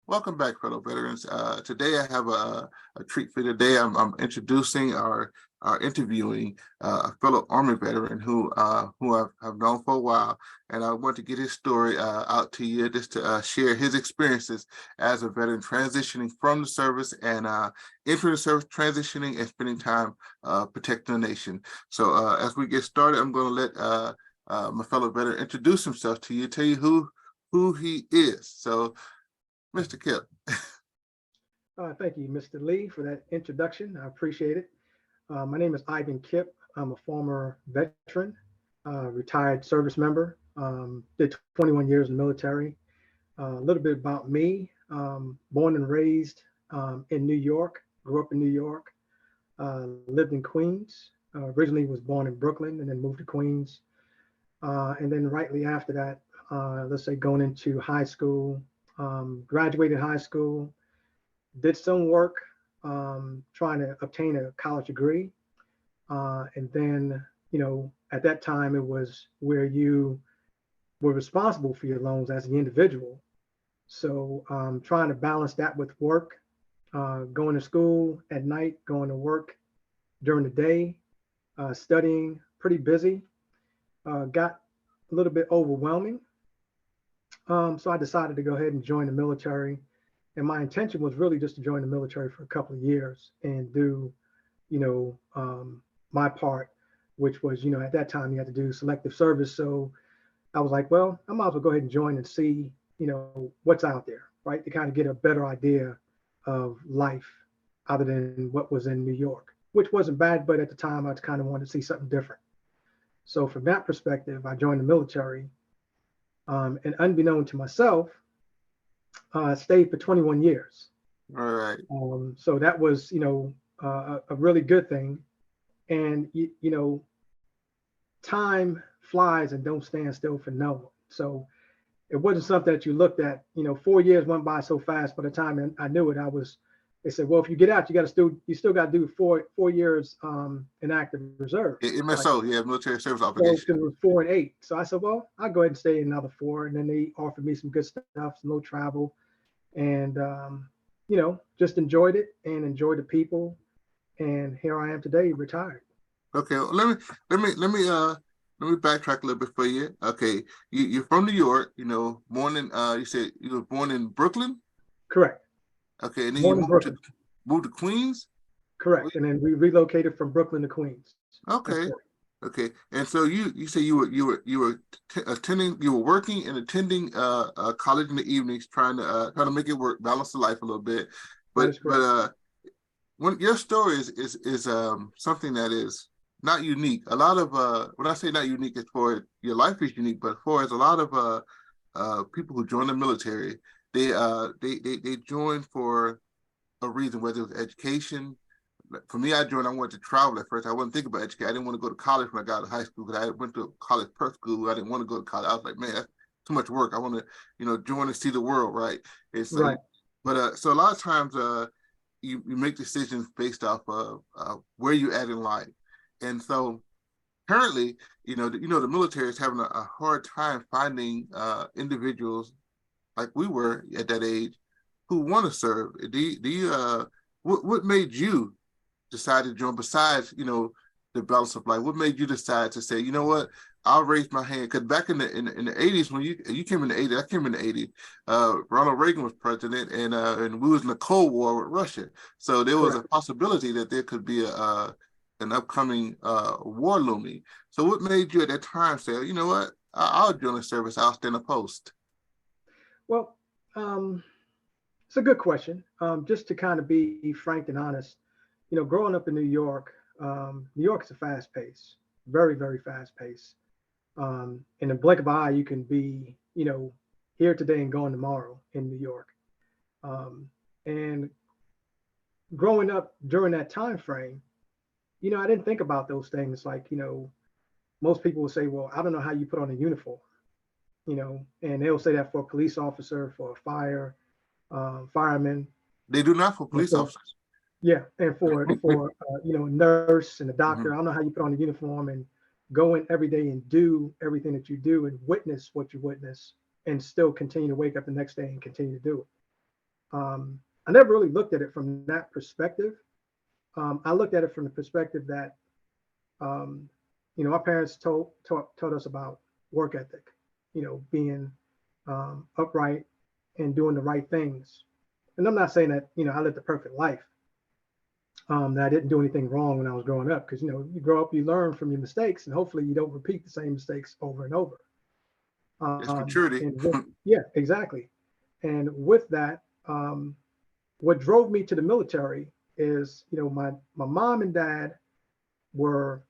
Welcome back, fellow veterans. Today I have a treat for you. Today I'm introducing our interviewing a fellow Army veteran who I've known for a while, and I want to get his story out to you just to share his experiences as a veteran transitioning from the service and entering the service, transitioning and spending time protecting the nation. So as we get started, I'm going to let my fellow veteran introduce himself to you, tell you who he is. So Mr. Kipp. Thank you, Mr. Lee, for that introduction. I appreciate it. My name is Ivan Kipp. I'm a former veteran, retired service member, did 21 years in the military. A little bit about me, born and raised in New York, grew up in New York, lived in Queens, originally was born in Brooklyn and then moved to Queens. And then rightly after that, let's say going into high school, graduated high school, did some work trying to obtain a college degree. And then, at that time, it was where you were responsible for your loans as an individual. So trying to balance that with work, going to school at night, going to work during the day, studying, pretty busy, got a little bit overwhelming. So I decided to go ahead and join the military. And my intention was really just to join the military for a couple of years and do, my part, which was, at that time you had to do selective service. So I was like, well, I might as well go ahead and join and see, what's out there, right? To kind of get a better idea of life other than what was in New York, which wasn't bad, but at the time I kind of wanted to see something different. So from that perspective, I joined the military. And unbeknown to myself, stayed for 21 years. All right. So that was, a really good thing. And, time flies and don't stand still for no one. So it wasn't something that you looked at, 4 years went by so fast. By the time I knew it, they said, well, if you get out, you still got to do four years in active reserve. MSO, yeah, military service So obligation. it was 4 and 8. So I said, well, I'll go ahead and stay another 4. And then they offered me some good stuff, some low travel, and just enjoyed it and enjoyed the people. And here I am today, retired. Okay, well, let me backtrack a little bit for you. Okay, you're from New York, born in you said you were born in Brooklyn. Correct. Okay, and then you Born in Brooklyn. moved to Queens. Correct. And then we relocated from Brooklyn to Queens. That's Okay, correct. okay, and so you say attending, you were working and attending college in the evenings, trying to make it work, balance the life a little bit, That but is correct. when your story is something that is not unique. A lot of when I say not unique, as for your life is unique, but for as a lot of people who join the military, they join for a reason, whether it was education. For me, I wanted to travel at first. I wasn't thinking about education. I didn't want to go to college when I got out of high school because I went to college prep school. I didn't want to go to college. I was like, man, that's too much work. I want to, join and see the world, right? It's like, Right. but so a lot of times, you make decisions based off of where you're at in life, and so currently, the military is having a hard time finding individuals like we were at that age who want to serve. What made you decide to join? Besides, the balance of life, what made you decide to say, you know what? I'll raise my hand because back in the 80s when you came in the 80s, I came in the 80s. Ronald Reagan was president, and we was in the Cold War with Russia, so there was a Correct. possibility that there could be an upcoming war looming. So what made you at that time say, you know what? I'll join the service. I'll stand a post. Well, it's a good question. Just to kind of be frank and honest, growing up in New York is a fast pace, very, very fast pace. In a blink of an eye, you can be, here today and gone tomorrow in New York. And growing up during that time frame, I didn't think about those things. Like, most people will say, well, I don't know how you put on a uniform, and they'll say that for a police officer, for a fireman, They do not for and police for, officers. yeah, and for nurse and a doctor. Mhm. I don't know how you put on a uniform and go in every day and do everything that you do and witness what you witness and still continue to wake up the next day and continue to do it. I never really looked at it from that perspective. I looked at it from the perspective that, um, our parents taught us about work ethic, being upright and doing the right things. And I'm not saying that, I lived a perfect life, that I didn't do anything wrong when I was growing up, because, you grow up, you learn from your mistakes, and hopefully you don't repeat the same mistakes over and over. It's maturity. And yeah, exactly. And with that, what drove me to the military is, my mom and dad were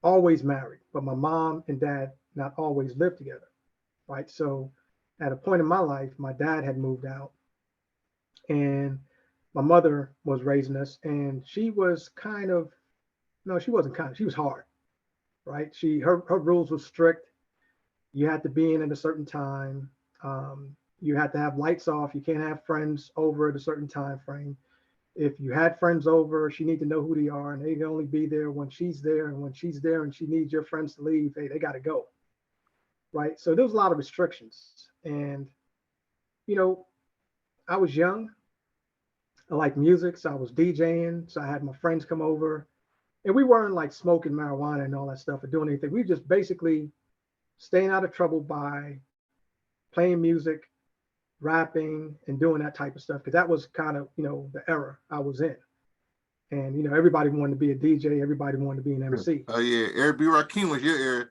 always married, but my mom and dad not always lived together, right? So at a point in my life, my dad had moved out, and my mother was raising us, and she was kind of, no, she wasn't kind of, she was hard, right? Her rules were strict. You had to be in at a certain time. You had to have lights off. You can't have friends over at a certain time frame. If you had friends over, she need to know who they are, and they can only be there when she's there. And when she's there and she needs your friends to leave, hey, they got to go, right? So there was a lot of restrictions, and you know, I was young. I liked music, so I was DJing. So I had my friends come over, and we weren't like smoking marijuana and all that stuff or doing anything. We just basically staying out of trouble by playing music, rapping, and doing that type of stuff, because that was kind of, the era I was in. And everybody wanted to be a DJ, everybody wanted to be an MC. Oh yeah, Eric B. Rakim was your era.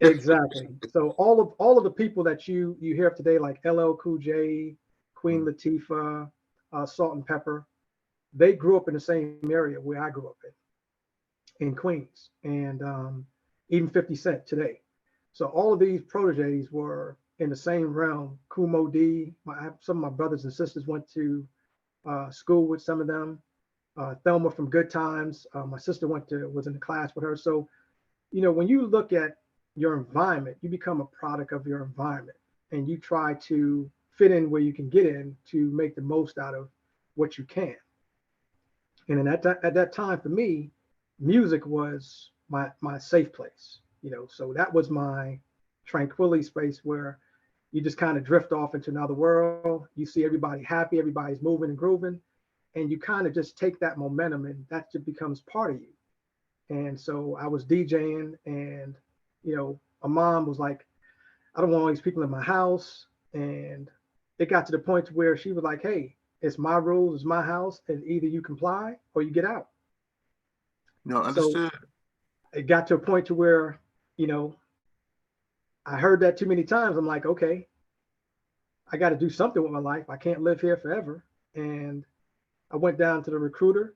Exactly. So all of the people that you hear today, like LL Cool J, Queen Latifah, Salt and Pepper, they grew up in the same area where I grew up in Queens, and even 50 Cent today. So all of these proteges were in the same realm. Kumo D, some of my brothers and sisters went to school with some of them. Thelma from Good Times, my sister was in the class with her. So, when you look at your environment, you become a product of your environment, and you try to fit in where you can get in to make the most out of what you can. And at that time for me, music was my safe place. So that was my tranquility space where you just kind of drift off into another world. You see everybody happy, everybody's moving and grooving, and you kind of just take that momentum, and that just becomes part of you. And so I was DJing, and my mom was like, I don't want all these people in my house. And it got to the point to where she was like, hey, it's my rules, it's my house, and either you comply or you get out. No, So understood. it got to a point to where, you know, I heard that too many times. I'm like, okay, I got to do something with my life. I can't live here forever. And I went down to the recruiter,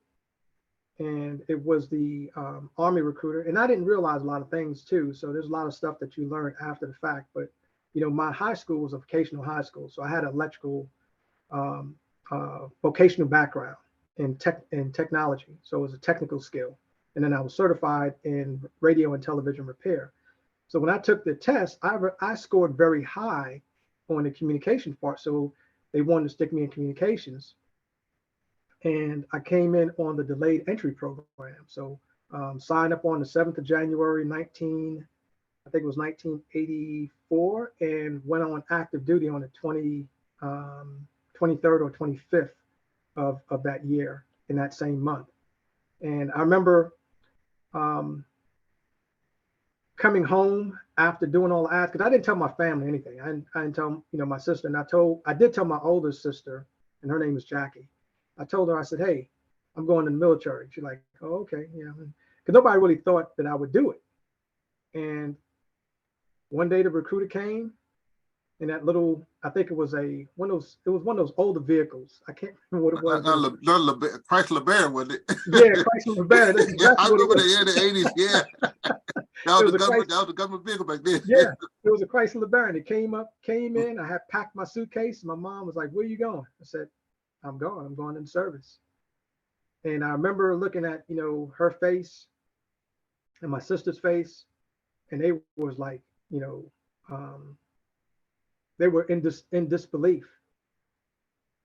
and it was the Army recruiter. And I didn't realize a lot of things too. So there's a lot of stuff that you learn after the fact. But, my high school was a vocational high school. So I had an electrical um, vocational background in technology. So it was a technical skill. And then I was certified in radio and television repair. So when I took the test, I scored very high on the communication part. So they wanted to stick me in communications. And I came in on the delayed entry program. So signed up on the 7th of January, I think it was 1984, and went on active duty on the 23rd or 25th of that year in that same month. And I remember um, coming home after doing all the ads, because I didn't tell my family anything. I didn't tell my sister, and I did tell my older sister, and her name is Jackie. I told her, I said, hey, I'm going in the military. She's like, oh, okay, yeah, because nobody really thought that I would do it. And one day the recruiter came in that little, I think it was it was one of those older vehicles. I can't remember what it was. Chrysler Bear, wasn't it? Yeah, Chrysler Bear. That's Yeah, exactly I what it remember was. the 80s. Yeah, It was a Chrysler. that was the government vehicle back then. Yeah, it was a Chrysler Baron. It came in. I had packed my suitcase. My mom was like, "Where are you going?" I said, "I'm going. I'm going in service." And I remember looking at her face and my sister's face, and they was like, um, they were in disbelief.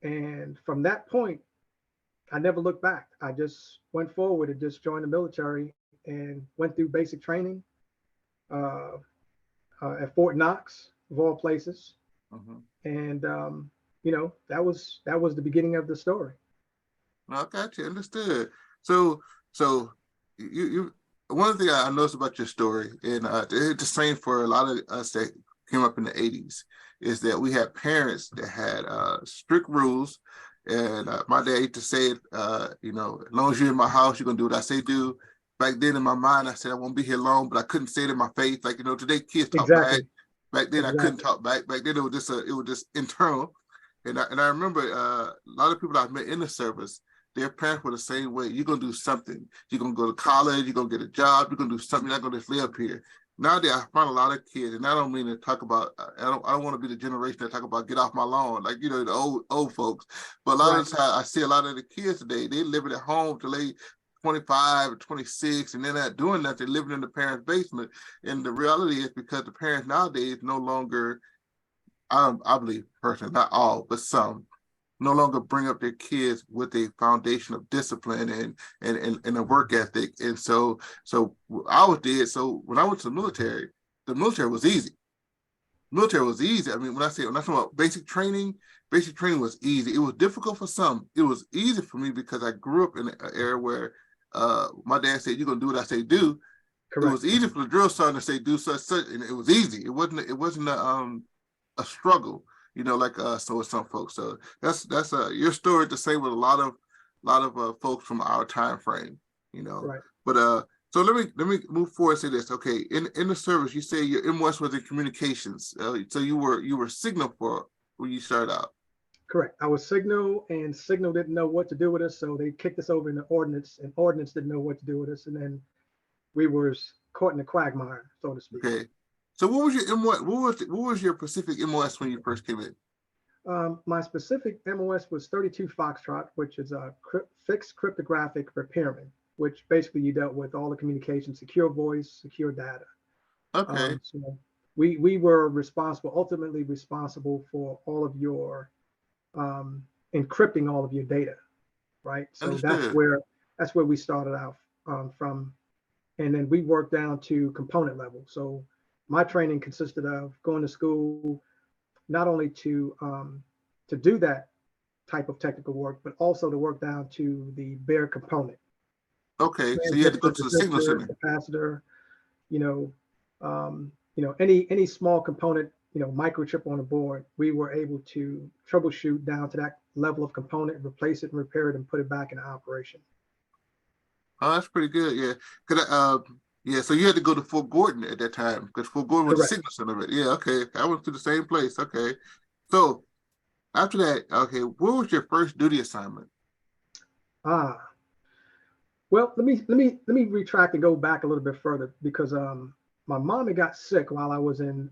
And from that point, I never looked back. I just went forward and just joined the military and went through basic training uh, at Fort Knox, of all places. Mhm. And that was the beginning of the story. I got you. Understood. So, so you one thing I noticed about your story, and it's the same for a lot of us that came up in the '80s, is that we had parents that had strict rules. And my dad used to say, as long as you're in my house, you're gonna do what I say do. Back then, in my mind, I said I won't be here long, but I couldn't say it in my face. Like today kids talk back. Exactly. Back then, I couldn't Exactly. talk back. Back then, it was just internal. And I remember a lot of people I've met in the service, their parents were the same way. You're gonna do something. You're gonna go to college. You're gonna get a job. You're gonna do something. You're not gonna just live here. Nowadays, I find a lot of kids, and I don't mean to talk about. I don't want to be the generation that talk about get off my lawn, like the old folks. But a lot Right. of the time, I see a lot of the kids today. They living at home till they 25 or 26, and they're not doing that. They're living in the parents' basement. And the reality is because the parents nowadays no longer, I believe personally, not all, but some no longer bring up their kids with a foundation of discipline and a work ethic. And so I was did. So when I went to the military was easy. Military was easy. I mean, when I talk about basic training was easy. It was difficult for some. It was easy for me because I grew up in an era where my dad said, "You're gonna do what I say do." It Correct. was easy for the drill sergeant to say do such, and it was easy. It wasn't a struggle, like so with some folks. So that's your story to say with a lot of folks from our time frame, you know. Right. But so let me move forward and say this. Okay, in the service, you say your MOS was in communications. So you were signal for when you started out. Correct. I was Signal, and Signal didn't know what to do with us, so they kicked us over in the Ordnance, and Ordnance didn't know what to do with us, and then we were caught in the quagmire, so to speak. Okay. So what was your MOS? What was your Pacific MOS when you first came in? My specific MOS was 32 Foxtrot, which is a fixed cryptographic repairman, which basically you dealt with all the communication, secure voice, secure data. Okay. So we were ultimately responsible for all of your encrypting all of your data, right? So Understood. that's where we started out from, and then we worked down to component level. So my training consisted of going to school not only to do that type of technical work, but also to work down to the bare component, Okay. So you had to go transistor, to the signal resistor, center. capacitor, you know, any small component, microchip on a board, we were able to troubleshoot down to that level of component, replace it and repair it and put it back into operation. Oh, that's pretty good. Yeah. Yeah. So you had to go to Fort Gordon at that time because Fort Gordon was the Correct. signal center of it. Yeah. Okay. I went to the same place. Okay. So after that, okay, what was your first duty assignment? Ah, well, let me retract and go back a little bit further because my mom had got sick while I was in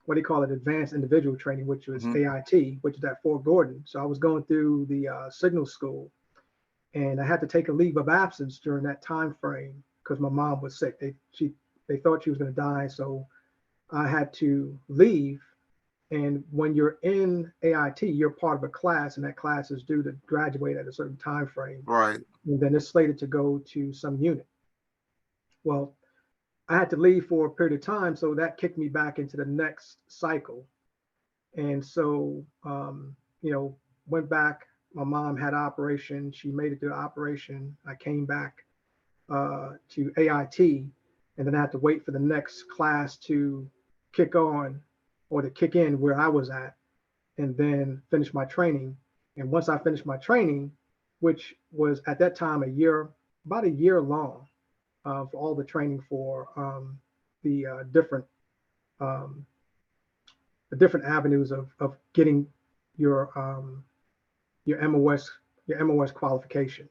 what do you call it, advanced individual training, which was Mm-hmm. AIT, which is at Fort Gordon. So I was going through the signal school, and I had to take a leave of absence during that time frame because my mom was sick. They thought she was going to die, so I had to leave. And when you're in AIT, you're part of a class, and that class is due to graduate at a certain time frame, Right. and then it's slated to go to some unit. Well, I had to leave for a period of time, so that kicked me back into the next cycle. And so, went back. My mom had operation. She made it through the operation. I came back to AIT, and then I had to wait for the next class to kick on or to kick in where I was at, and then finish my training. And once I finished my training, which was at that time about a year long, for all the training for the um, different avenues of getting your um, your MOS your MOS qualification.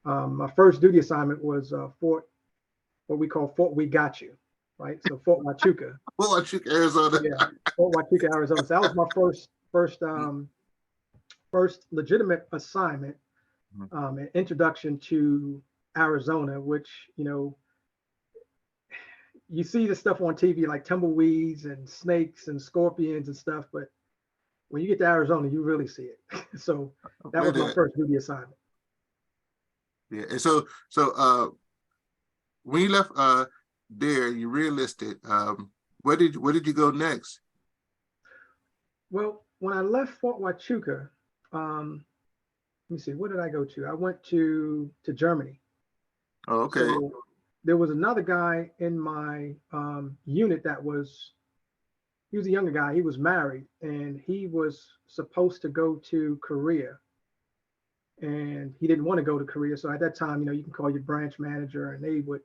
My first duty assignment was what we call Fort We Got You, right? So Fort Huachuca, Well, I took Arizona. yeah, Fort Huachuca, Arizona. So that was my first legitimate assignment, an introduction to Arizona, which you see the stuff on TV like tumbleweeds and snakes and scorpions and stuff, but when you get to Arizona, you really see it. So that was my That. first duty assignment. Yeah. And when you left there, you re-enlisted. Where did you go next? Well, when I left Fort Huachuca, let me see, where did I go to? I went to Germany. Oh, okay. So there was another guy in my unit that was he was a younger guy. He was married and he was supposed to go to Korea, and he didn't want to go to Korea. So at that time, you can call your branch manager, and they would,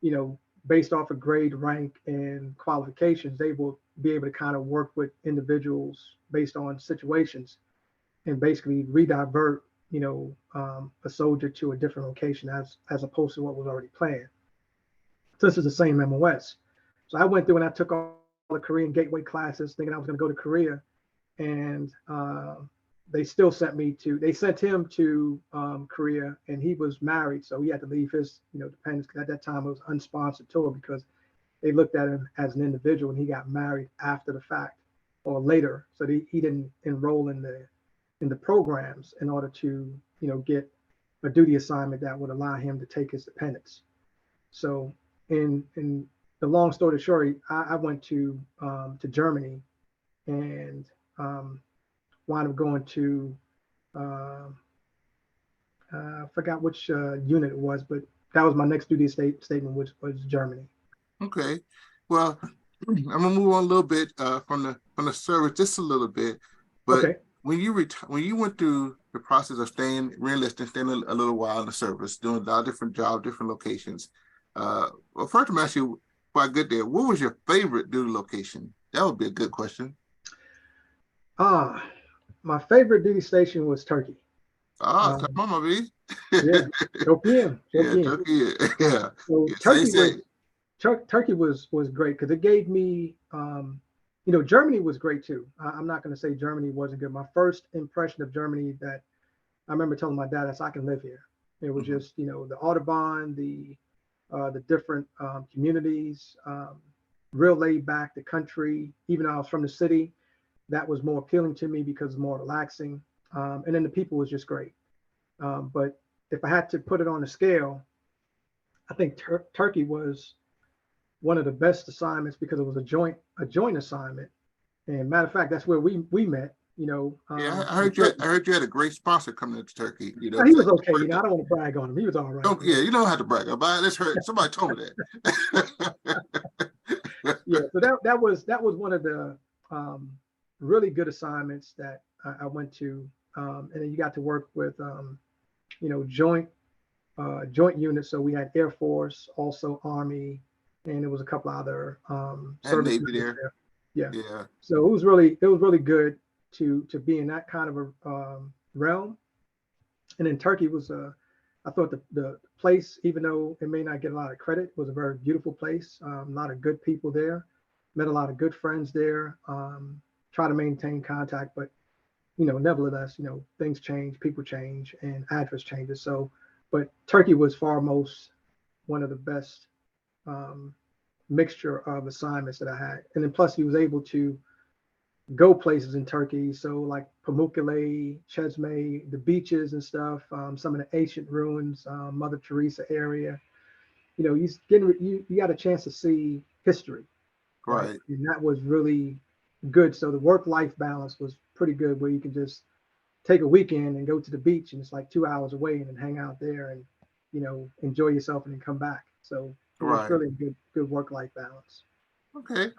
you know, based off of grade, rank, and qualifications, they will be able to kind of work with individuals based on situations and basically redivert, a soldier to a different location as opposed to what was already planned. So this is the same MOS. So I went through and I took all the Korean gateway classes, thinking I was going to go to Korea, and they sent him to Korea, and he was married, so he had to leave his dependents, because at that time it was unsponsored tour, because they looked at him as an individual, and he got married after the fact or later, so he didn't enroll in the programs in order to get a duty assignment that would allow him to take his dependents. So in the long story short, I went to Germany, and wound up going to uh, I forgot which unit it was, but that was my next duty statement, which was Germany. Okay. Well, I'm gonna move on a little bit from the service just a little bit, but Okay. when you went through the process of staying re-enlisting, staying a little while in the service, doing a lot of different jobs, different locations. Well, first I'm asking you, before I get there, what was your favorite duty location? That would be a good question. Ah, my favorite duty station was Turkey. Ah, come Um, on, my baby. yeah, Jokiem, Yeah, Jokiem. Turkey. Yeah. So Yeah, same, same. Turkey was great because it gave me, Germany was great too. I'm not going to say Germany wasn't good. My first impression of Germany, that I remember telling my dad, that's, I can live here. It was Mhm. just, the Autobahn, the different communities, real laid back, the country. Even though I was from the city, that was more appealing to me because it's more relaxing. And then the people was just great. But if I had to put it on a scale, I think Turkey was one of the best assignments because it was a joint assignment. And matter of fact, that's where we met. Yeah, I In heard Turkey. I heard you had a great sponsor coming into Turkey. You know, He so was okay. I don't want to brag on him. He was all right. don't, yeah, you don't have to brag about it. Let's heard somebody told me that. Yeah. So that was one of the um, really good assignments that I went to, and then you got to work with joint units. So we had Air Force, also Army, and there was a couple other And service Navy members there. there. Yeah. Yeah. So it was really good to be in that kind of a realm. And then Turkey was I thought the place, even though it may not get a lot of credit, was a very beautiful place. A lot of good people there. Met a lot of good friends there. Try to maintain contact, but nevertheless, things change, people change, and address changes. So, but Turkey was far most one of the best um, mixture of assignments that I had. And then plus, he was able to go places in Turkey. So like Pamukkale, Chesme, the beaches and stuff, some of the ancient ruins, Mother Teresa area. You got a chance to see history, right? Right. And that was really good. So the work-life balance was pretty good, where you can just take a weekend and go to the beach, and it's like 2 hours away, and then hang out there and enjoy yourself and then come back. So it was Right. really a good work-life balance. Okay.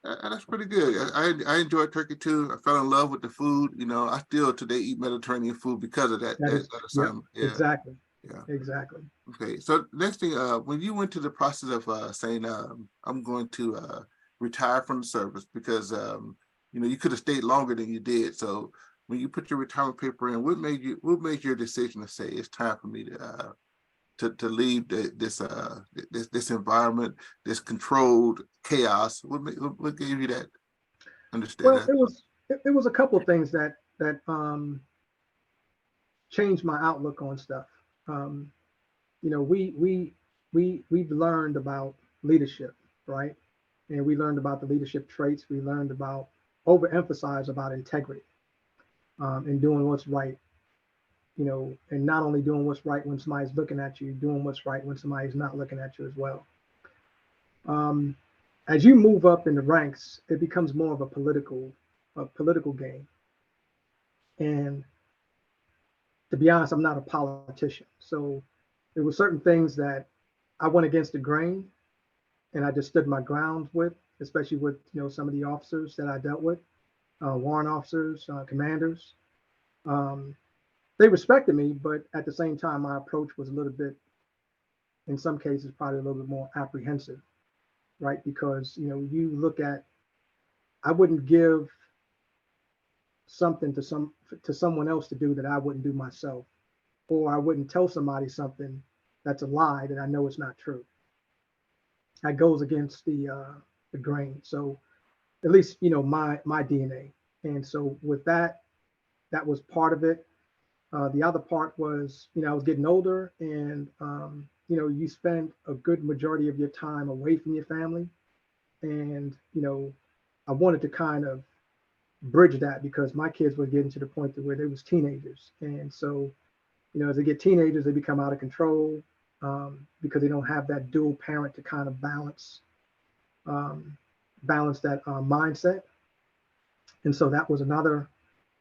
That's pretty good. I enjoyed Turkey too. I fell in love with the food. You know, I still today eat Mediterranean food because of That is, that yep, assignment. Yeah. exactly, Yeah. exactly. Okay. So next thing, when you went to the process of saying, I'm going to retire from the service because you could have stayed longer than you did. So when you put your retirement paper in, what made your decision to say it's time for me to leave this environment, this controlled chaos? What gave you that understand Well, that? it was a couple of things that changed my outlook on stuff. Um, we've learned about leadership, right? And we learned about the leadership traits. We learned about overemphasize about integrity, and doing what's right. And not only doing what's right when somebody's looking at you, doing what's right when somebody's not looking at you as well. Um, as you move up in the ranks, it becomes more of a political. political gain. And to be honest, I'm not a politician. So there were certain things that I went against the grain and I just stood my ground with, especially with some of the officers that I dealt with, warrant officers, commanders. Um, they respected me, but at the same time, my approach was a little bit, in some cases, probably a little bit more apprehensive, right? Because you look at, I wouldn't give something to someone else to do that I wouldn't do myself, or I wouldn't tell somebody something that's a lie that I know is not true. That goes against the grain. So at least my DNA. And so with that, that was part of it. The other part was I was getting older, and you spend a good majority of your time away from your family, and I wanted to kind of bridge that because my kids were getting to the point where they was teenagers, and so as they get teenagers, they become out of control because they don't have that dual parent to kind of um, balance that mindset. And so that was another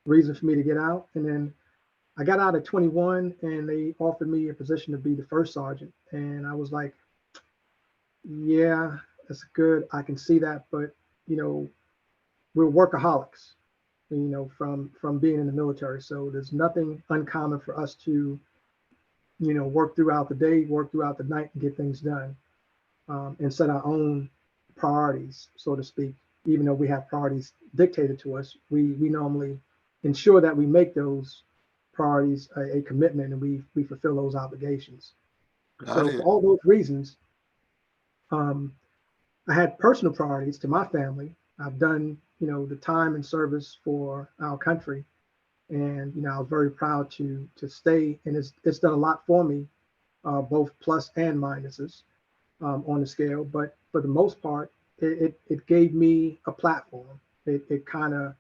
reason for me to get out. And then I got out at 21, and they offered me a position to be the first sergeant. And I was like, yeah, that's good. I can see that, but we're workaholics, from being in the military. So there's nothing uncommon for us to, work throughout the day, work throughout the night, and get things done, and set our own priorities, so to speak. Even though we have priorities dictated to us, we normally ensure that we make those priorities a commitment, and we fulfill those obligations. Got So for it. all those reasons, um, I had personal priorities to my family. I've done, the time and service for our country, and I was very proud to stay. And it's done a lot for me, both plus and minuses on the scale. But for the most part, it gave me a platform. It kind of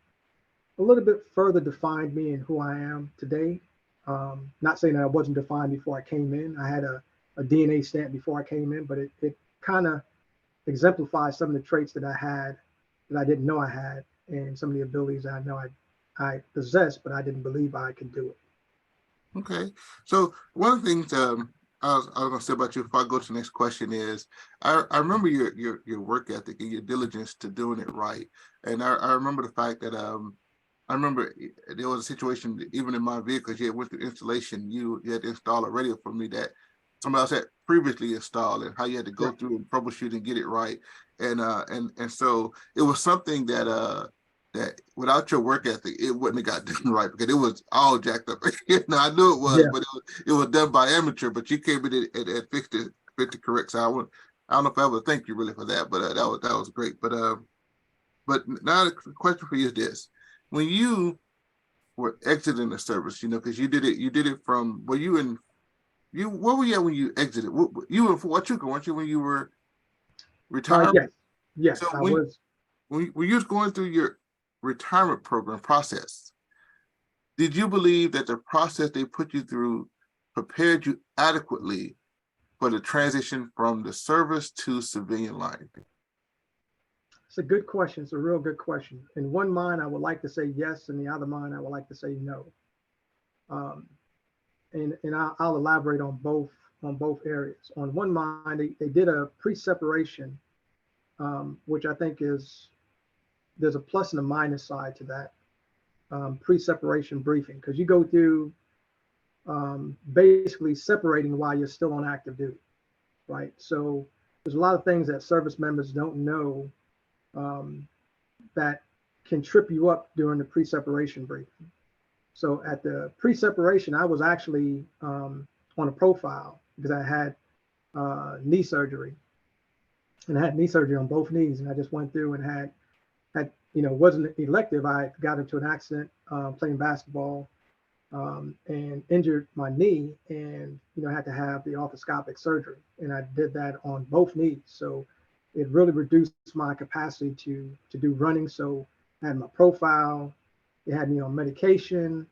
a little bit further defined me and who I am today. Not saying that I wasn't defined before I came in. I had a DNA stamp before I came in, but it kind of exemplifies some of the traits that I had that I didn't know I had, and some of the abilities that I know I possessed, but I didn't believe I could do it. Okay. So one of the things I was going to say about you before I go to the next question is I remember your work ethic and your diligence to doing it right. And I remember the fact that I remember there was a situation even in my vehicle, you had went through installation, you had to install a radio for me that somebody else had previously installed, and how you had to go Right. through and troubleshoot and get it right. And so it was something that without your work ethic, it wouldn't have got done right because it was all jacked up. I knew it was, Yeah. but it was done by amateur. But you came in and fixed it correct. So I don't know if I ever thank you really for that, but that was great. But now the question for you is this: when you were exiting the service, because you did it from were you in you what were you at when you exited? You were in Fort Huachuca, weren't you, when you were retired? Yes. So Yes, I was. when you was going through your retirement program process, did you believe that the process they put you through prepared you adequately for the transition from the service to civilian life? It's a good question. It's a real good question. In one mind, I would like to say yes, and the other mind, I would like to say no. Um, and I'll elaborate on both areas. On one mind, they did a pre-separation, which I think is there's a plus and a minus side to that pre-separation briefing because you go through basically separating while you're still on active duty, right? So there's a lot of things that service members don't know um, that can trip you up during the pre-separation briefing. So at the pre-separation, I was actually on a profile because I had knee surgery, and I had knee surgery on both knees, and I just went through and had wasn't elective. I got into an accident playing basketball and injured my knee, and had to have the arthroscopic surgery, and I did that on both knees. So it really reduced my capacity to do running. So I had my profile. They had me on medication.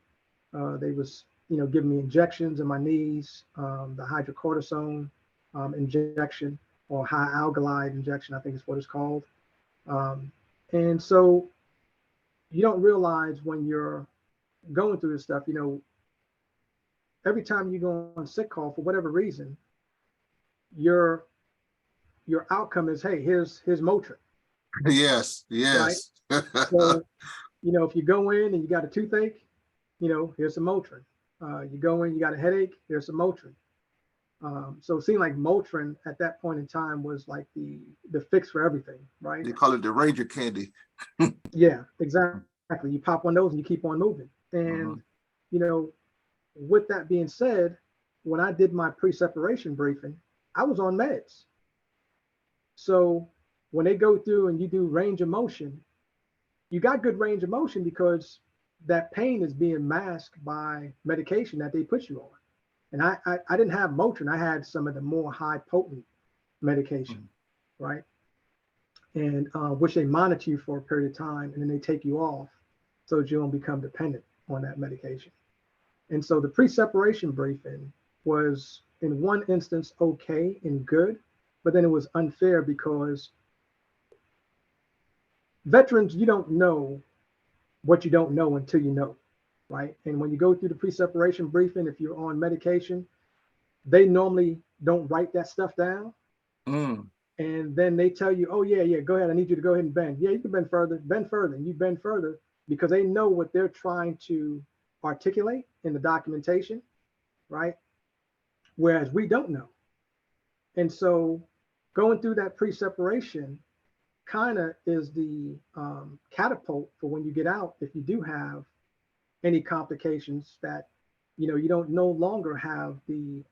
They was giving me injections in my knees, the hydrocortisone injection or high algalide injection, I think is what it's called. Um, and so you don't realize when you're going through this stuff, every time you go on sick call for whatever reason, your your outcome is, hey, here's Motrin, Yes, right? yes. So, if you go in and you got a toothache, here's some Motrin. You go in, you got a headache, here's some Motrin. So it seemed like Motrin at that point in time was like the fix for everything, right? They call it the Ranger candy. Yeah, exactly. You pop one of those and you keep on moving. Mhm. And you know, with that being said, when I did my pre-separation briefing, I was on meds. So when they go through and you do range of motion, you got good range of motion because that pain is being masked by medication that they put you on. And I didn't have Motrin. I had some of the more high potent medication, Mhm. right? And which they monitor you for a period of time and then they take you off so that you don't become dependent on that medication. And so the pre-separation briefing was in one instance okay and good, but then it was unfair because veterans, you don't know what you don't know until you know, right? And when you go through the pre-separation briefing, if you're on medication, they normally don't write that stuff down. Mm. And then they tell you, oh, yeah, yeah, go ahead. I need you to go ahead and bend. Yeah, you can bend further, and you bend further because they know what they're trying to articulate in the documentation, right? Whereas we don't know. And so going through that pre-separation kind of is the catapult for when you get out if you do have any complications that you don't no longer have the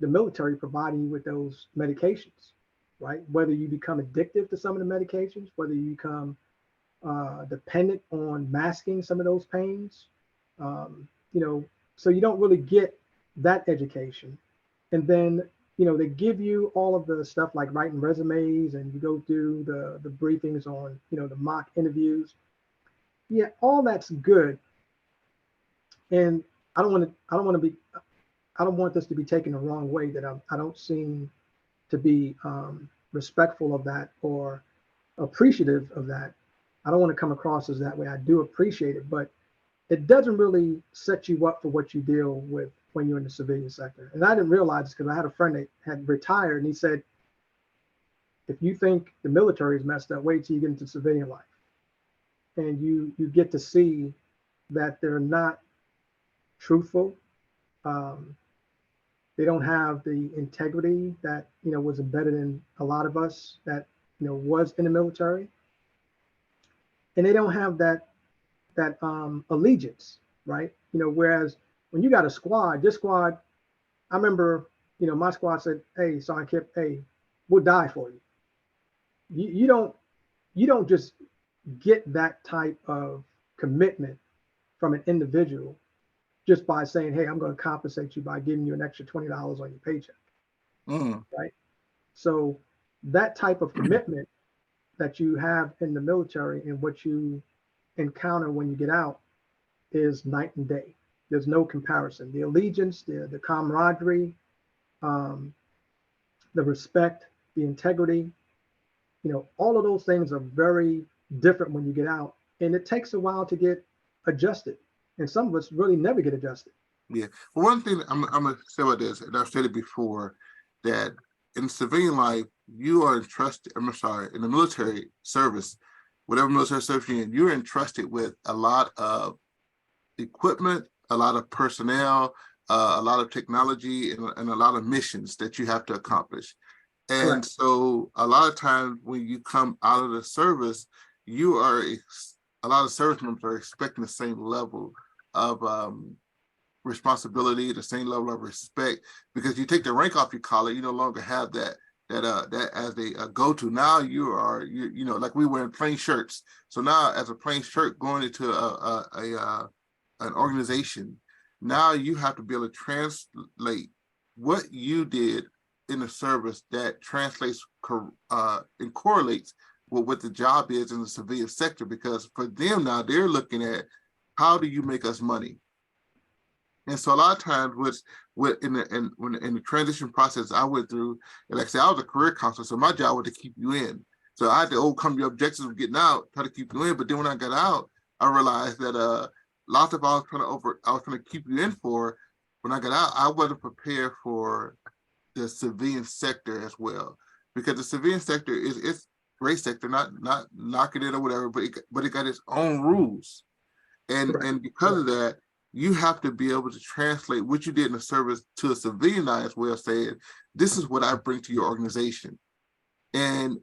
military providing you with those medications, right? Whether you become addicted to some of the medications, whether you become dependent on masking some of those pains, um, you know, so you don't really get that education. And then, they give you all of the stuff like writing resumes and you go through the briefings on, the mock interviews. Yeah, all that's good. And I don't want this to be taken the wrong way that I don't seem to be respectful of that or appreciative of that. I don't want to come across as that way. I do appreciate it, but it doesn't really set you up for what you deal with when you're in the civilian sector. And I didn't realize this because I had a friend that had retired and he said, if you think the military is messed up, wait till you get into civilian life. And you get to see that they're not truthful. Um, they don't have the integrity that was embedded in a lot of us that was in the military, and they don't have that allegiance, right? Whereas when you got a squad, this squad, I remember, my squad said, "Hey, Sergeant Kipp, hey, we'll die for you." You don't just get that type of commitment from an individual just by saying, "Hey, I'm going to compensate you by giving you an extra $20 on your paycheck," Mm. right? So that type of commitment that you have in the military and what you encounter when you get out is night and day. There's no comparison. The allegiance, the camaraderie, um, the respect, the integrity, all of those things are very different when you get out. And it takes a while to get adjusted. And some of us really never get adjusted. Yeah. Well, one thing I'm gonna say about this, and I've said it before, that in civilian life, you are entrusted. I'm sorry, in the military service, whatever military service you're in, you're entrusted with a lot of equipment, a lot of personnel, a lot of technology, and a lot of missions that you have to accomplish. And Correct. so, a lot of times when you come out of the service, you are a lot of service members are expecting the same level of responsibility, the same level of respect, because you take the rank off your collar, you no longer have that as a go-to. Now you like we wear plain shirts. So now as a plain shirt going into an organization, now you have to be able to translate what you did in the service that translates and correlates with what the job is in the civilian sector, because for them now they're looking at how do you make us money. And so a lot of times with in the transition process I went through, and like I said, I was a career counselor, so my job was to keep you in. So I had to overcome your objectives of getting out, try to keep you in. But then when I got out, I realized that lots of I was trying to keep you in for. When I got out, I wasn't prepared for the civilian sector as well, because the civilian sector is it's great sector, not knocking it or whatever, but it got its own rules, Correct. and because of that, you have to be able to translate what you did in the service to a civilianized way of saying, this is what I bring to your organization, and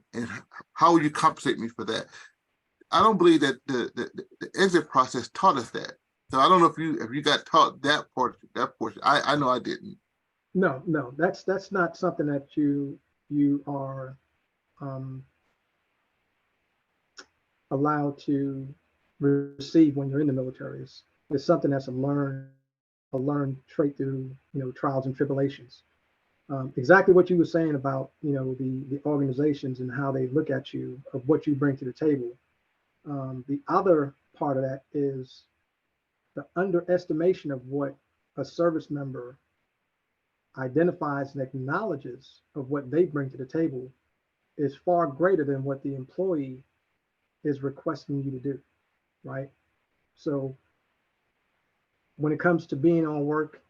how will you compensate me for that? I don't believe that the exit process taught us that. So I don't know if you got taught that portion. I know I didn't. No, no, that's not something that you are um, allowed to receive when you're in the military. It's something that's a learned trait through trials and tribulations. Exactly what you were saying about the organizations and how they look at you of what you bring to the table. The other part of that is the underestimation of what a service member identifies and acknowledges of what they bring to the table is far greater than what the employee is requesting you to do, right? So when it comes to being on work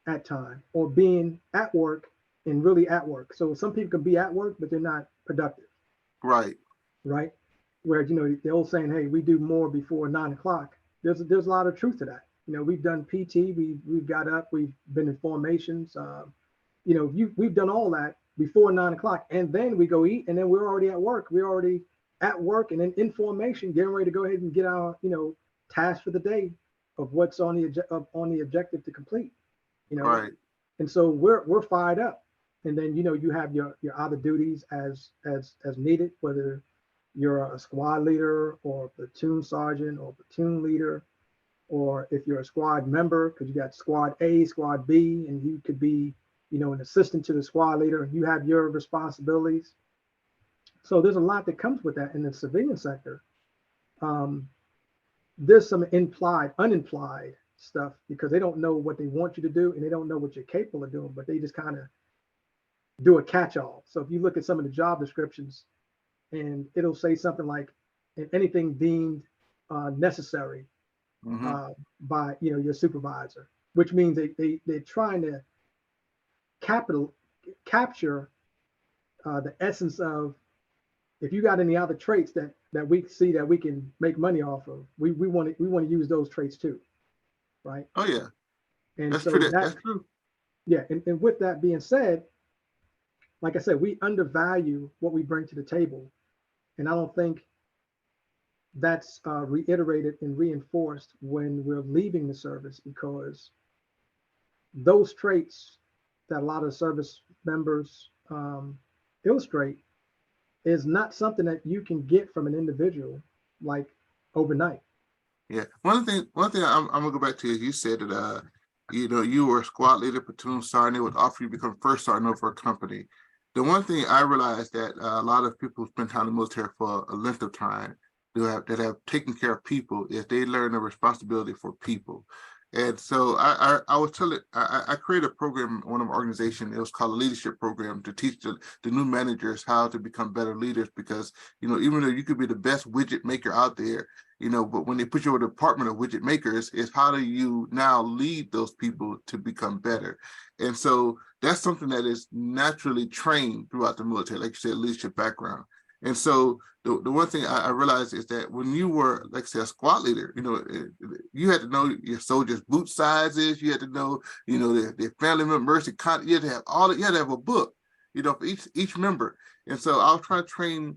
at time or being at work and really at work. So some people can be at work, but they're not productive, Right. right? Where, the old saying, hey, we do more before 9 o'clock. There's a lot of truth to that. We've done PT, we've got up, we've been in formations. We've done all that before 9 o'clock, and then we go eat, and then we're already at work. We're already at work, and then in formation, getting ready to go ahead and get our task for the day of what's on the objective to complete. Right. And so we're fired up, and then you have your other duties as needed, whether you're a squad leader or a platoon sergeant or platoon leader, or if you're a squad member, because you got squad A, squad B, and you could be an assistant to the squad leader, and you have your responsibilities. So there's a lot that comes with that in the civilian sector. Um, there's some unimplied stuff because they don't know what they want you to do and they don't know what you're capable of doing, but they just kind of do a catch-all. So if you look at some of the job descriptions, and it'll say something like anything deemed necessary Mm-hmm. by your supervisor, which means they're trying to capture the essence of, if you got any other traits that we see that we can make money off of, we want to use those traits too, right? Oh yeah, And that's true. so That's true. yeah, and with that being said, like I said, we undervalue what we bring to the table, and I don't think that's reiterated and reinforced when we're leaving the service, because those traits that a lot of service members illustrate is not something that you can get from an individual like overnight. Yeah. One thing I'm gonna go back to is you said that you were a squad leader, platoon sergeant, it would offer you to become first sergeant over a company. The one thing I realized that a lot of people who spend time in the military for a length of time that have taken care of people is they learn the responsibility for people. And so I was telling I created a program in one of my organizations. It was called a leadership program to teach the new managers how to become better leaders, because even though you could be the best widget maker out there, but when they put you in a department of widget makers, is how do you now lead those people to become better? And so that's something that is naturally trained throughout the military, like you said, leadership background. And so the one thing I realized is that when you were, like I said, a squad leader, you had to know your soldiers' boot sizes, you had to know, their family members, you had to have you had to have a book, for each member. And so I was trying to train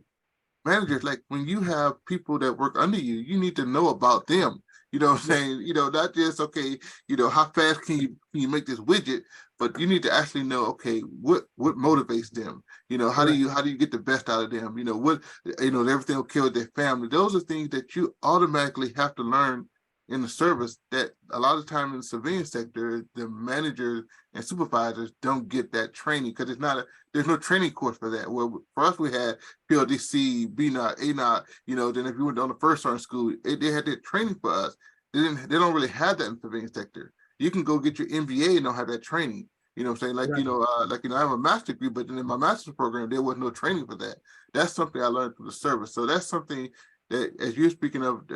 managers, like when you have people that work under you, you need to know about them. You know what I'm saying? Not just, okay, how fast can you make this widget, but you need to actually know, okay, what motivates them? How do Correct. you get the best out of them? Everything okay with their family. Those are things that you automatically have to learn in the service, that a lot of time in the civilian sector, the managers and supervisors don't get that training, because there's no training course for that. Well, for us, we had PLDC, BNOT, ANOT, then if you went on the first sergeant school, they had that training for us. They don't really have that in the civilian sector. You can go get your MBA and don't have that training. You know what I'm saying? Right. I have a master's degree, but then in my master's program, there was no training for that. That's something I learned through the service. So that's something that, as you're speaking of,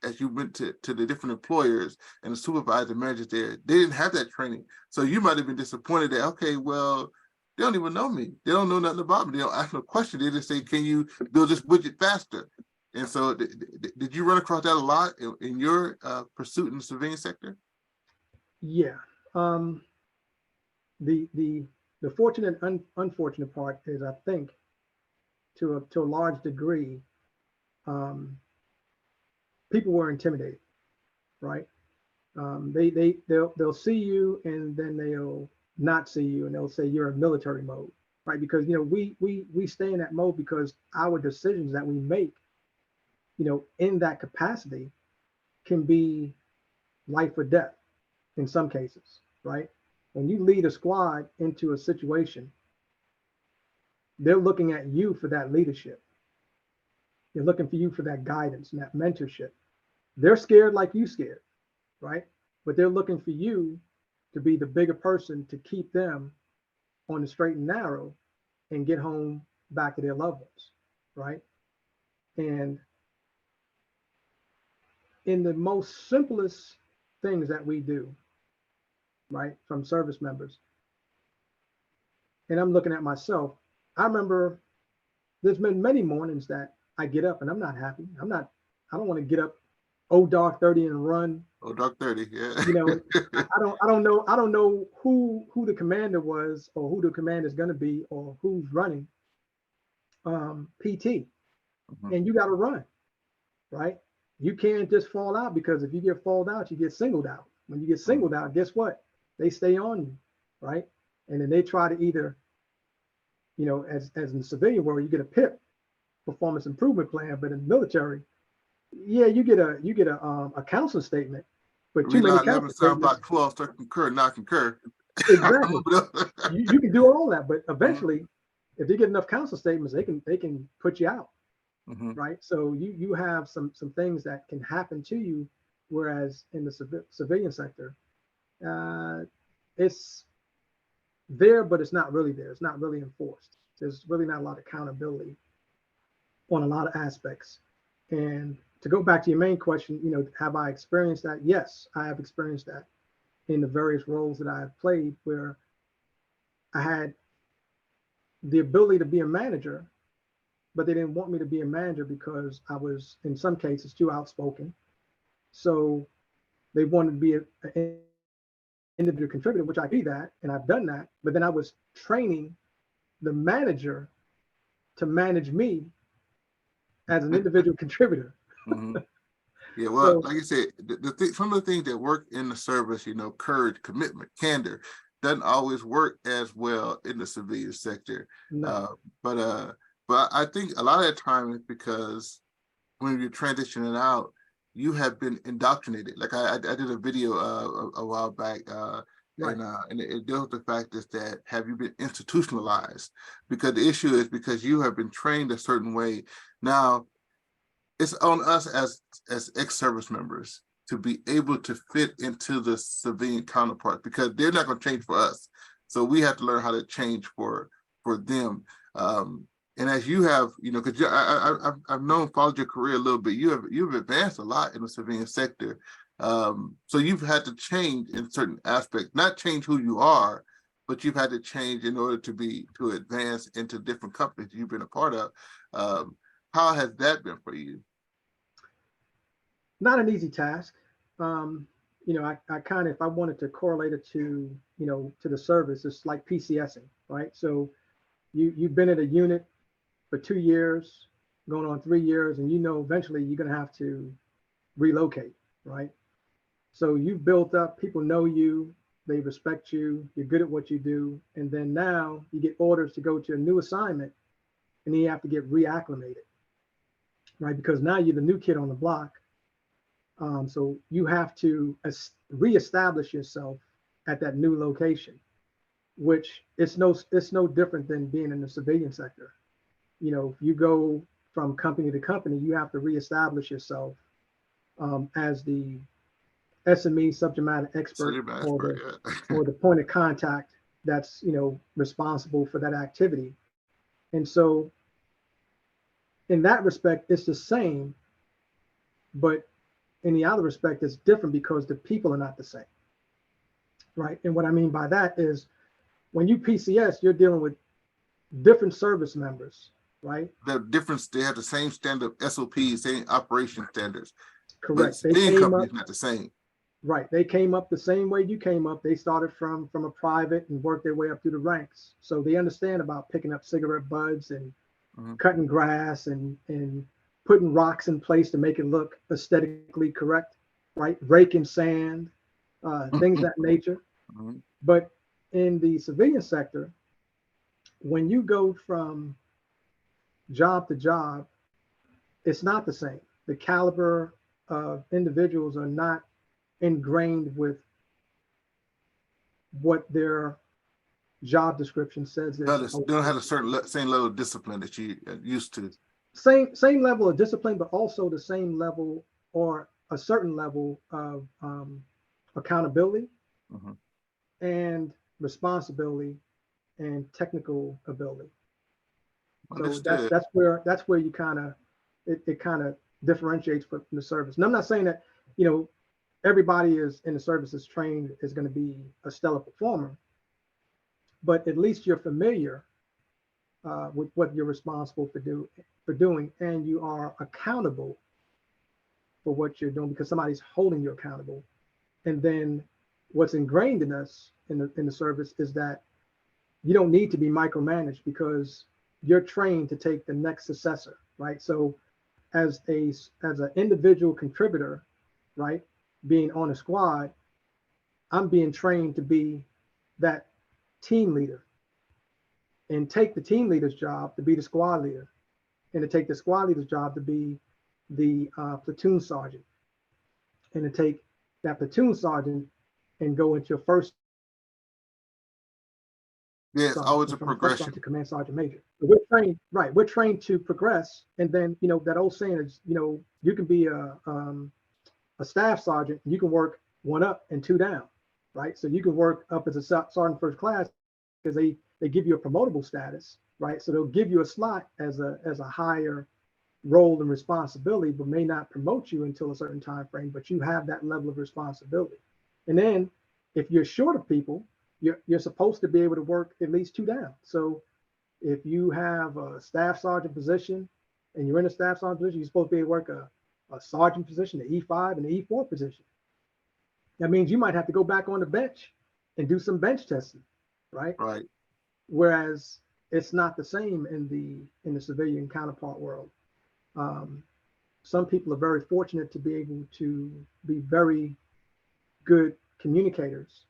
as you went to the different employers and the supervisor managers there, they didn't have that training. So you might have been disappointed that, okay, well, they don't even know me. They don't know nothing about me. They don't ask no question. They just say, can you build this widget faster? And so did you run across that a lot in your pursuit in the civilian sector? Yeah. Um, the the the fortunate unfortunate part is, I think, to a large degree, um, people were intimidated, right? They'll see you, and then they'll not see you, and they'll say you're in military mode, right? Because we stay in that mode because our decisions that we make, in that capacity, can be life or death in some cases, right? When you lead a squad into a situation, they're looking at you for that leadership. They're looking for you for that guidance and that mentorship. They're scared like you scared, right? But they're looking for you to be the bigger person to keep them on the straight and narrow and get home back to their loved ones, right? And in the most simplest things that we do, right, from service members, and I'm looking at myself, I remember there's been many mornings that I get up and I'm not happy. I don't want to get up, oh, dark 30 and run. Oh, dark 30, yeah. I don't know who the commander was or who the commander is going to be or who's running PT. Mhm. And you got to run, right? You can't just fall out, because if you get fall out, you get singled out. When you get singled out, guess what? They stay on you, right? And then they try to either, as in the civilian world, you get a PIP, performance improvement plan, but in the military, yeah, you get a council statement, but too Read many line 11, council sound statements. block 12, start concur, not concur. Exactly. You can do all that, but Mhm. eventually, if they get enough council statements, they can put you out, Mhm. right? So you have some things that can happen to you, whereas in the civilian sector, uh, it's there, but it's not really there. It's not really enforced. There's really not a lot of accountability on a lot of aspects. And to go back to your main question, have I experienced that? Yes, I have experienced that in the various roles that I have played, where I had the ability to be a manager, but they didn't want me to be a manager because I was, in some cases, too outspoken. So they wanted to be an individual contributor, which I do that, and I've done that. But then I was training the manager to manage me as an individual contributor. Mhm. Yeah, well, So like I said, some of the things that work in the service, courage, commitment, candor, doesn't always work as well in the civilian sector. no, Uh, but I think a lot of the time it's because when you're transitioning out, you have been indoctrinated. Like I did a video a while back, right, and it deals with the fact is that have you been institutionalized? Because the issue is because you have been trained a certain way. Now it's on us as ex-service members to be able to fit into the civilian counterpart because they're not going to change for us. So we have to learn how to change for them. And as you have, because I've followed your career a little bit. You've advanced a lot in the civilian sector. So you've had to change in certain aspects, not change who you are, but you've had to change in order to advance into different companies you've been a part of. How has that been for you? not an easy task. Um, I kind of, if I wanted to correlate it to the service, it's like PCSing, right? So you've been at a unit for 2 years, going on 3 years, and eventually you're going to have to relocate, right? So you've built up, people know you, they respect you, you're good at what you do, and then now you get orders to go to a new assignment, and then you have to get reacclimated, right? Because now you're the new kid on the block. So you have to reestablish yourself at that new location, which it's no different than being in the civilian sector. If you go from company to company, you have to reestablish yourself as the SME subject matter So expert, you're or Asperger, the yeah. or the point of contact that's, responsible for that activity. And so in that respect, it's the same, but in the other respect, it's different because the people are not the same, right? And what I mean by that is when you PCS, you're dealing with different service members, right? The difference, they have the same standard SOPs, same operation standards, but Correct. They civilian came company up, is not the same. right. They came up the same way you came up. They started from a private and worked their way up through the ranks. So they understand about picking up cigarette butts and cutting grass and putting rocks in place to make it look aesthetically correct, right? Raking sand, things of that nature. But in the civilian sector, when you go from job to job, it's not the same. The caliber of individuals are not ingrained with what their job description says they're They supposed don't to have do. a certain same level of discipline that you used to. Same level of discipline, but also the same level or a certain level of accountability and responsibility and technical ability. So Understood. that's where you kind of it kind of differentiates from the service. And I'm not saying that everybody is in the service is trained is going to be a stellar performer, but at least you're familiar with what you're responsible for doing, and you are accountable for what you're doing because somebody's holding you accountable. And then what's ingrained in us in the service is that you don't need to be micromanaged because you're trained to take the next successor, right? So as an individual contributor, right, being on a squad, I'm being trained to be that team leader and take the team leader's job to be the squad leader and to take the squad leader's job to be the platoon sergeant and to take that platoon sergeant and go into your first Yes, sergeant always and a from first sergeant progression. to command sergeant major. So we're trained, right? We're trained to progress. And then, that old saying is, you can be a staff sergeant, you can work one up and two down, right? So you can work up as a sergeant first class because they give you a promotable status, right? So they'll give you a slot as a higher role and responsibility, but may not promote you until a certain time frame, but you have that level of responsibility. And then if you're short of people, you're supposed to be able to work at least two down. So if you have a staff sergeant position and you're in a staff sergeant position, you're supposed to be able to work a sergeant position, the E5 and the E4 position. That means you might have to go back on the bench and do some bench testing, right? Right. Whereas it's not the same in the civilian counterpart world. Some people are very fortunate to be able to be very good communicators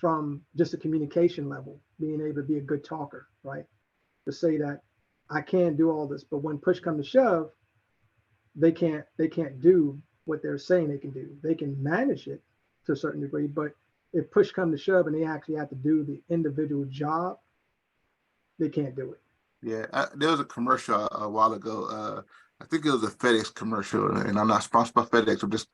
from just a communication level, being able to be a good talker, right? To say that I can do all this, but when push comes to shove, they can't do what they're saying they can do. They can manage it to a certain degree, but if push comes to shove and they actually have to do the individual job, they can't do it. Yeah, there was a commercial a while ago. I think it was a FedEx commercial, and I'm not sponsored by FedEx. I'm just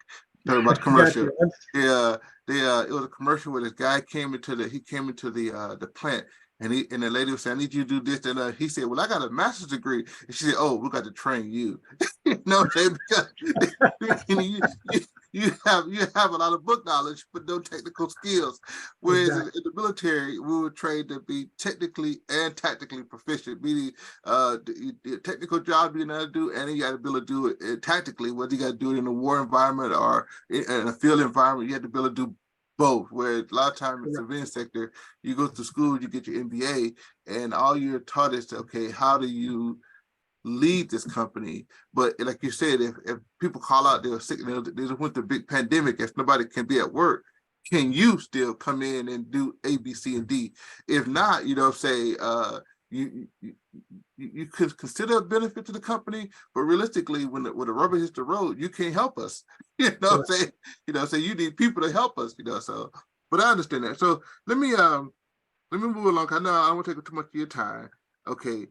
talking about the commercial. Gotcha. Yeah, it was a commercial where this guy came into the plant, and the lady was saying, "I need you to do this," and he said, "Well, I got a master's degree," and she said, "Oh, we got to train you." You know, because you have a lot of book knowledge, but no technical skills. Whereas Exactly. in the military, we were trained to be technically and tactically proficient, meaning the technical job you know how to do, and you got to be able to do it tactically, whether you got to do it in a war environment or in a field environment, you have to be able to do both. Where a lot of times in the Correct. civilian sector, you go to school, you get your MBA, and all you're taught is, okay, how do you lead this company? But like you said, if people call out they're sick, they just went through a big pandemic, if nobody can be at work, can you still come in and do A, B, C, and D? If not, say you could consider a benefit to the company, but realistically, when the rubber hits the road, you can't help us. Correct. Say you need people to help us. So, but I understand that. So let me move along. I know I don't want to take too much of your time. Okay,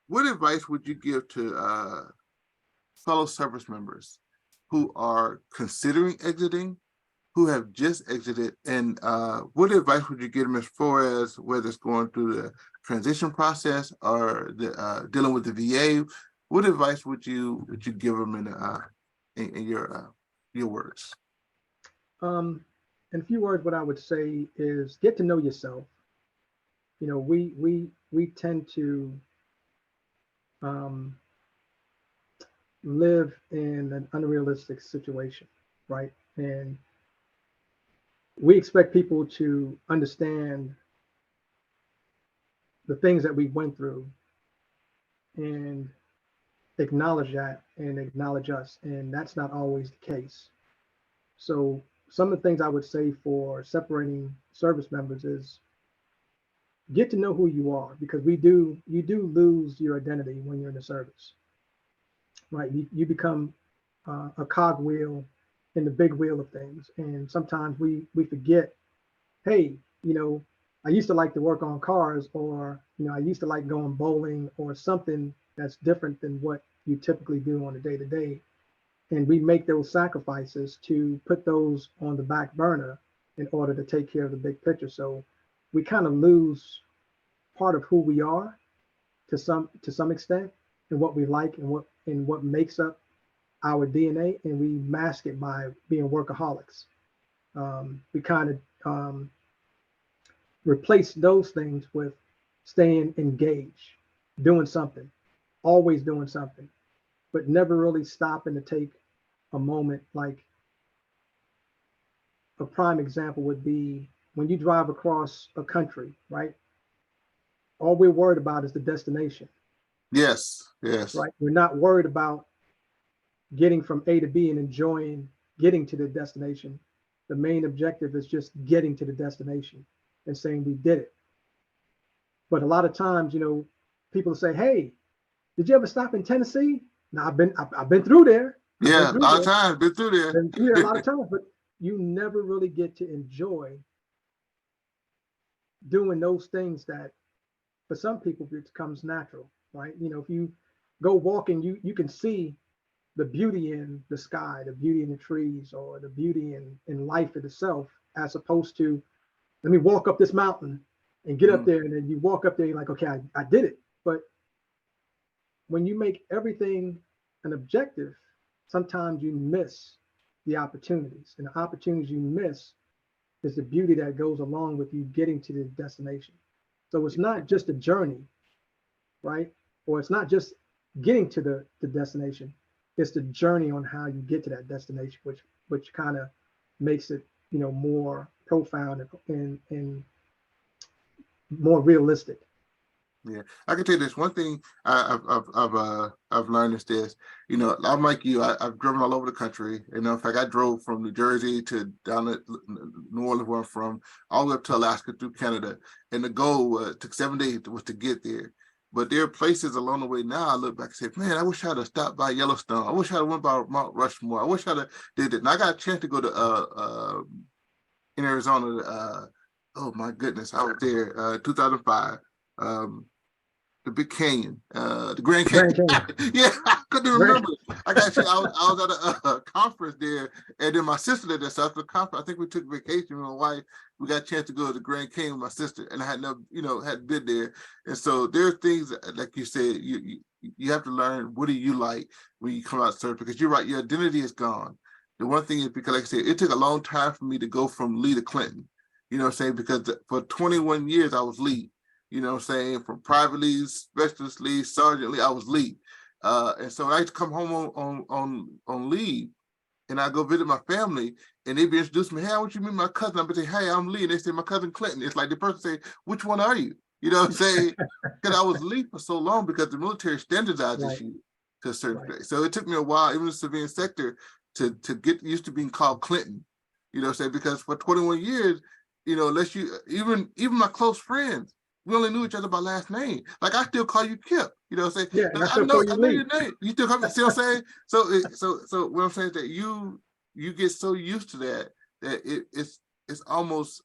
what advice would you give to fellow service members who are considering exiting who have just exited, and what advice would you give them as far as whether it's going through the transition process or the dealing with the VA? What advice would you give them in your words? In a few words, what I would say is get to know yourself. You know, we tend to um, live in an unrealistic situation, right? And we expect people to understand the things that we went through and acknowledge that and acknowledge us. And that's not always the case. So some of the things I would say for separating service members is get to know who you are, because you do lose your identity when you're in the service, right? You become a cogwheel in the big wheel of things. And sometimes we forget, hey, you know, I used to like to work on cars, or, you know, I used to like going bowling or something that's different than what you typically do on a day to day. And we make those sacrifices to put those on the back burner in order to take care of the big picture. So we kind of lose part of who we are to some extent, and what we like and what makes up our DNA, and we mask it by being workaholics. We kind of replace those things with staying engaged, doing something, always doing something, but never really stopping to take a moment. Like a prime example would be when you drive across a country, right? All we're worried about is the destination, Yes, yes, right? We're not worried about getting from A to B and enjoying getting to the destination. The main objective is just getting to the destination and saying we did it. But a lot of times, you know, people say, "Hey, did you ever stop in Tennessee?" Now I've been through there. I've been yeah. A through lot of there. times been through Been through there a there. lot of times, but you never really get to enjoy doing those things that for some people it becomes natural, right? You know, if you go walking, you can see the beauty in the sky, the beauty in the trees, or the beauty in life itself, as opposed to let me walk up this mountain and get up Mm, there, and then you walk up there, you're like, okay, I did it. But when you make everything an objective, sometimes you miss the opportunities, and the opportunities you miss is the beauty that goes along with you getting to the destination. So it's not just a journey, right? Or it's not just getting to the destination. It's the journey on how you get to that destination, which kind of makes it, you know, more profound and more realistic. yeah, I can tell you this one thing I've learned is this. You know, I'm like you. I've driven all over the country. You know, in fact, I drove from New Jersey to down to New Orleans, where I'm from, all the way up to Alaska through Canada. And the goal took 7 days was to get there. But there are places along the way now. I look back and say, man, I wish I'd have stopped by Yellowstone. I wish I'd have went by Mount Rushmore. I wish I'd have did it. And I got a chance to go to in Arizona. Oh my goodness, I was there 2005. Um, the Big Canyon, the Grand Canyon. Grand Canyon. Yeah, I couldn't even Grand, remember. I was at a conference there, and then my sister did that. So after the conference, I think we took vacation with my wife. We got a chance to go to the Grand Canyon with my sister, and I had never, had been there. And so there are things like you said, you have to learn what do you like when you come out surf, because you're right, your identity is gone. The one thing is because, like I said, it took a long time for me to go from Lee to Clinton. You know what I'm saying? Because for 21 years I was Lee. You know what I'm saying? From private lead, specialist lead, sergeant lead, I was lead. And so I used to come home on leave, and I go visit my family, and they be introducing me, hey, I want you to meet my cousin. I be saying, hey, I'm Lee. And they say, my cousin Clinton. It's like the person say, which one are you? You know what I'm saying? Because I was Lee for so long, because the military standardizes right, you to a certain right, place. So it took me a while, even in the civilian sector, to get used to being called Clinton. You know what I'm saying? Because for 21 years, unless you, even my close friends, we only knew each other by last name. Like I still call you Kipp. You know what I'm saying? yeah. And I I still know call you I know Lee. your name. You still call me. See what I'm saying? So what I'm saying is that you get so used to that it's almost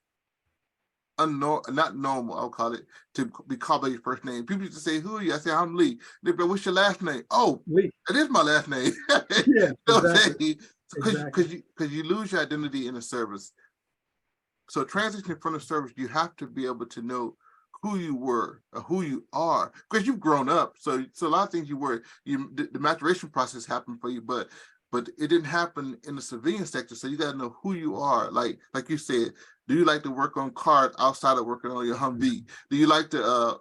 not normal, I'll call it, to be called by your first name. People used to say, who are you? I say, I'm Lee. They be like, what's your last name? Oh, Lee. it is my last name. You Yeah, know what I'm exactly. saying? because exactly. you lose your identity in the service. So transitioning from the service, you have to be able to know who you were or who you are, because you've grown up. So a lot of things you were, the maturation process happened for you, but it didn't happen in the civilian sector. So you got to know who you are. Like you said, do you like to work on cars outside of working on your Humvee? Do you like to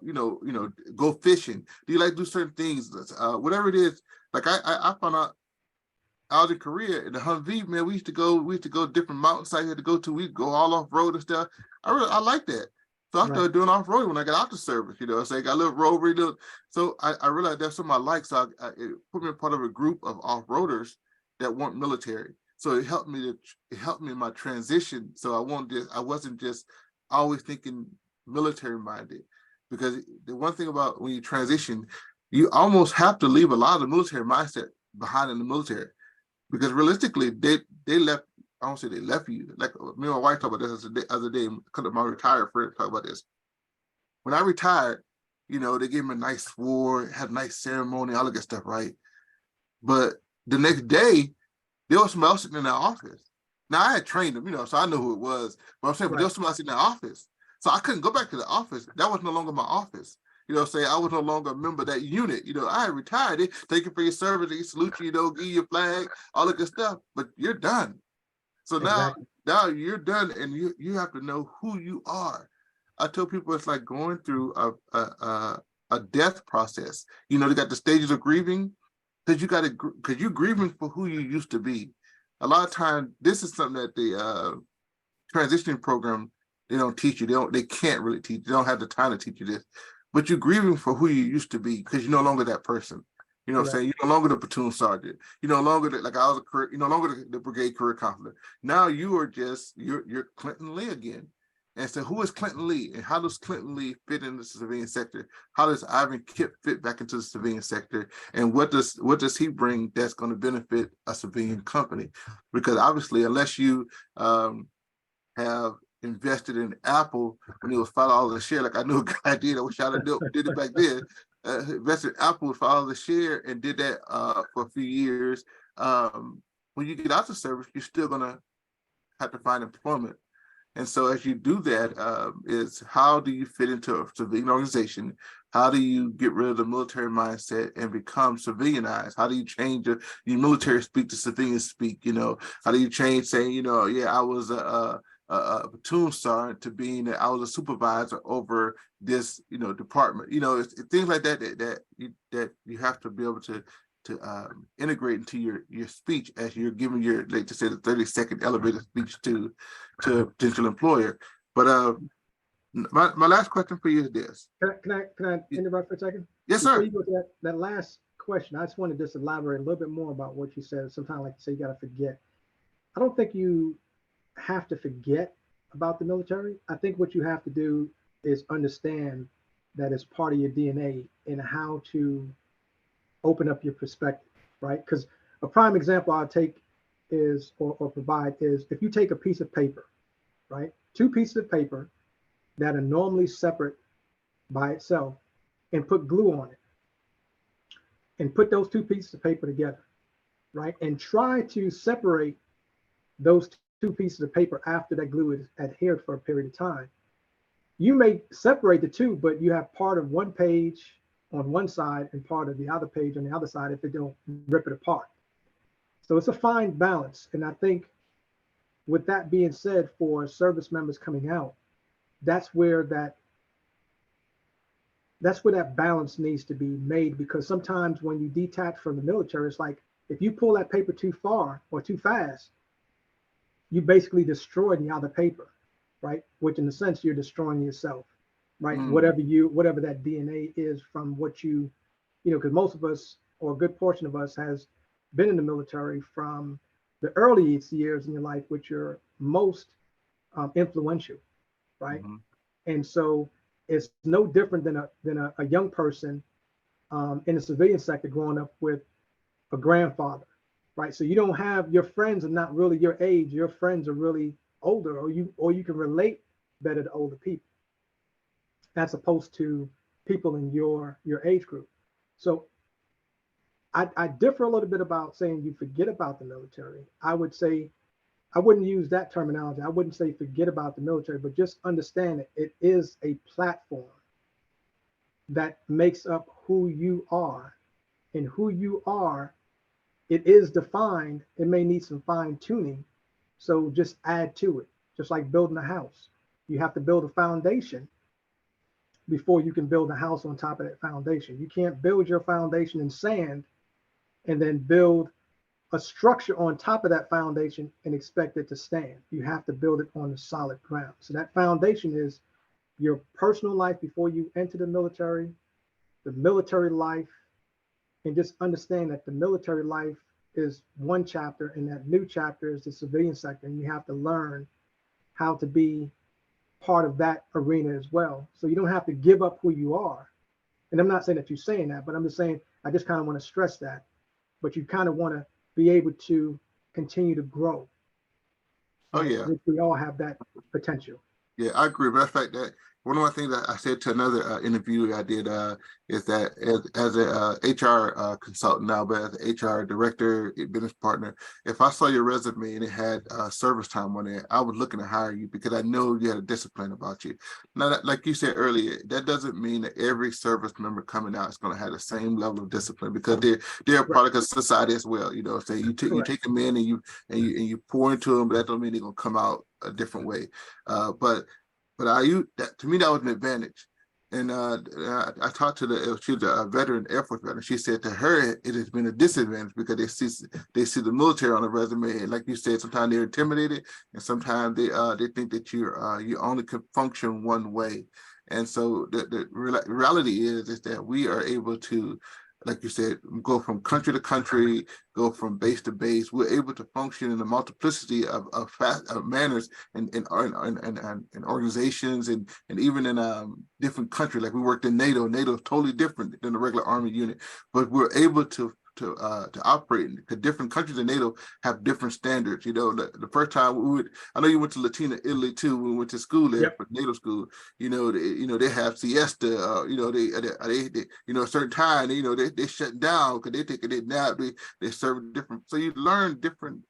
go fishing? Do you like to do certain things? Whatever it is. Like I found out in Korea in the Humvee, man, we used to go different mountain sites we had to go to. We'd go all off road and stuff. I like that. So I Right, started doing off road when I got out the service, So I got a little road, so I realized that's something I like. So it put me a part of a group of off roaders that weren't military. So it helped me in my transition. So I wasn't just always thinking military minded, because the one thing about when you transition, you almost have to leave a lot of the military mindset behind in the military, because realistically, they left. I don't say they left you. Like me and my wife talk about this the other day. Because my retired friend talk about this. When I retired, they gave me a nice sword, had a nice ceremony, all that good stuff, right? But the next day, there was somebody else sitting in their office. Now I had trained them, so I know who it was. But I'm saying, but there right, was somebody else in their office, so I couldn't go back to the office. That was no longer my office. Say I was no longer a member of that unit. I had retired. Thank you for your service. They salute you, give you a flag, all that good stuff. But you're done. So exactly. now you're done, and you have to know who you are. I tell people it's like going through a death process. They got the stages of grieving, because you're grieving for who you used to be. A lot of times, this is something that the transitioning program, they don't teach you. They can't really teach. They don't have the time to teach you this. But you're grieving for who you used to be, because you're no longer that person. What I'm Correct. saying? You're no longer the platoon sergeant. You're no longer like I was you're no longer the brigade career counselor. Now you are just you're Clinton Lee again. And so who is Clinton Lee, and how does Clinton Lee fit in the civilian sector? How does Ivan Kipp fit back into the civilian sector? And what does he bring that's going to benefit a civilian company? Because obviously, unless you have invested in Apple when it was $5 a share, like I knew a guy did. I wish I'd have did it back then. Invested in Apple with $5 a share and did that for a few years. When you get out the service, you're still gonna have to find employment. And so as you do that, is how do you fit into a civilian organization? How do you get rid of the military mindset and become civilianized? How do you change your military speak to civilian speak? How do you change saying, yeah, I was a platoon sergeant to being that I was a supervisor over this, department. It's things like that you have to be able to integrate into your speech as you're giving your, like to say, the 30-second elevator speech to a potential employer. But my last question for you is this. Can I interrupt for a second? Yes, Before sir. you go to that last question, I just want to just elaborate a little bit more about what you said. Sometimes I like to say you got to forget. I don't think you have to forget about the military. I think what you have to do is understand that it's part of your DNA and how to open up your perspective, right? Because a prime example I'll take is, or provide is, if you take a piece of paper, right? Two pieces of paper that are normally separate by itself, and put glue on it, and put those two pieces of paper together, right? And try to separate those two pieces of paper after that glue is adhered for a period of time. You may separate the two, but you have part of one page on one side and part of the other page on the other side if it don't rip it apart. So it's a fine balance. And I think with that being said, for service members coming out, that's where that balance needs to be made, because sometimes when you detach from the military, it's like if you pull that paper too far or too fast, you basically destroyed the other paper, right? Which in a sense you're destroying yourself, right? Mm, Whatever that DNA is from what because most of us, or a good portion of us, has been in the military from the earliest years in your life, which are most influential, right? mhm. And so it's no different than a young person in the civilian sector growing up with a grandfather, right? So you don't have, your friends are not really your age. Your friends are really older, or you can relate better to older people as opposed to people in your age group. So I differ a little bit about saying you forget about the military. I would say I wouldn't use that terminology. I wouldn't say forget about the military, but just understand that it is a platform that makes up who you are. And who you are, it is defined. It may need some fine tuning. So just add to it, just like building a house. You have to build a foundation before you can build a house on top of that foundation. You can't build your foundation in sand and then build a structure on top of that foundation and expect it to stand. You have to build it on the solid ground. So that foundation is your personal life before you enter the military life, and just understand that the military life is one chapter and that new chapter is the civilian sector. And you have to learn how to be part of that arena as well. So you don't have to give up who you are. And I'm not saying that you're saying that, but I'm just saying, I just kind of want to stress that. But you kind of want to be able to continue to grow, Oh right? yeah. Which we all have that potential. Yeah, I agree. But the fact that one of my things that I said to another interview I did is that as a HR consultant now, but as an HR director, business partner, if I saw your resume and it had service time on it, I was looking to hire you because I know you had a discipline about you. Now, like you said earlier, that doesn't mean that every service member coming out is going to have the same level of discipline because they're a Right. product of society as well. You know, say you take them in and you pour into them, but that don't mean they're going to come out a different way. But I use that to me that was an advantage. And I talked to she was a veteran, Air Force veteran. She said to her it has been a disadvantage because they see the military on the resume, and like you said, sometimes they're intimidated, and sometimes they think that you only can function one way. And so the reality is that we are able to, like you said, go from country to country, go from base to base. We're able to function in a multiplicity of manners and organizations and even in different countries. Like we worked in NATO. NATO is totally different than the regular Army unit, but we're able to operate because different countries in NATO have different standards. You know, the first time I know you went to Latina Italy too. When we went to school there Yep. for NATO school. They have siesta. They a certain time. They shut down because they take a nap. They serve different. So you learn different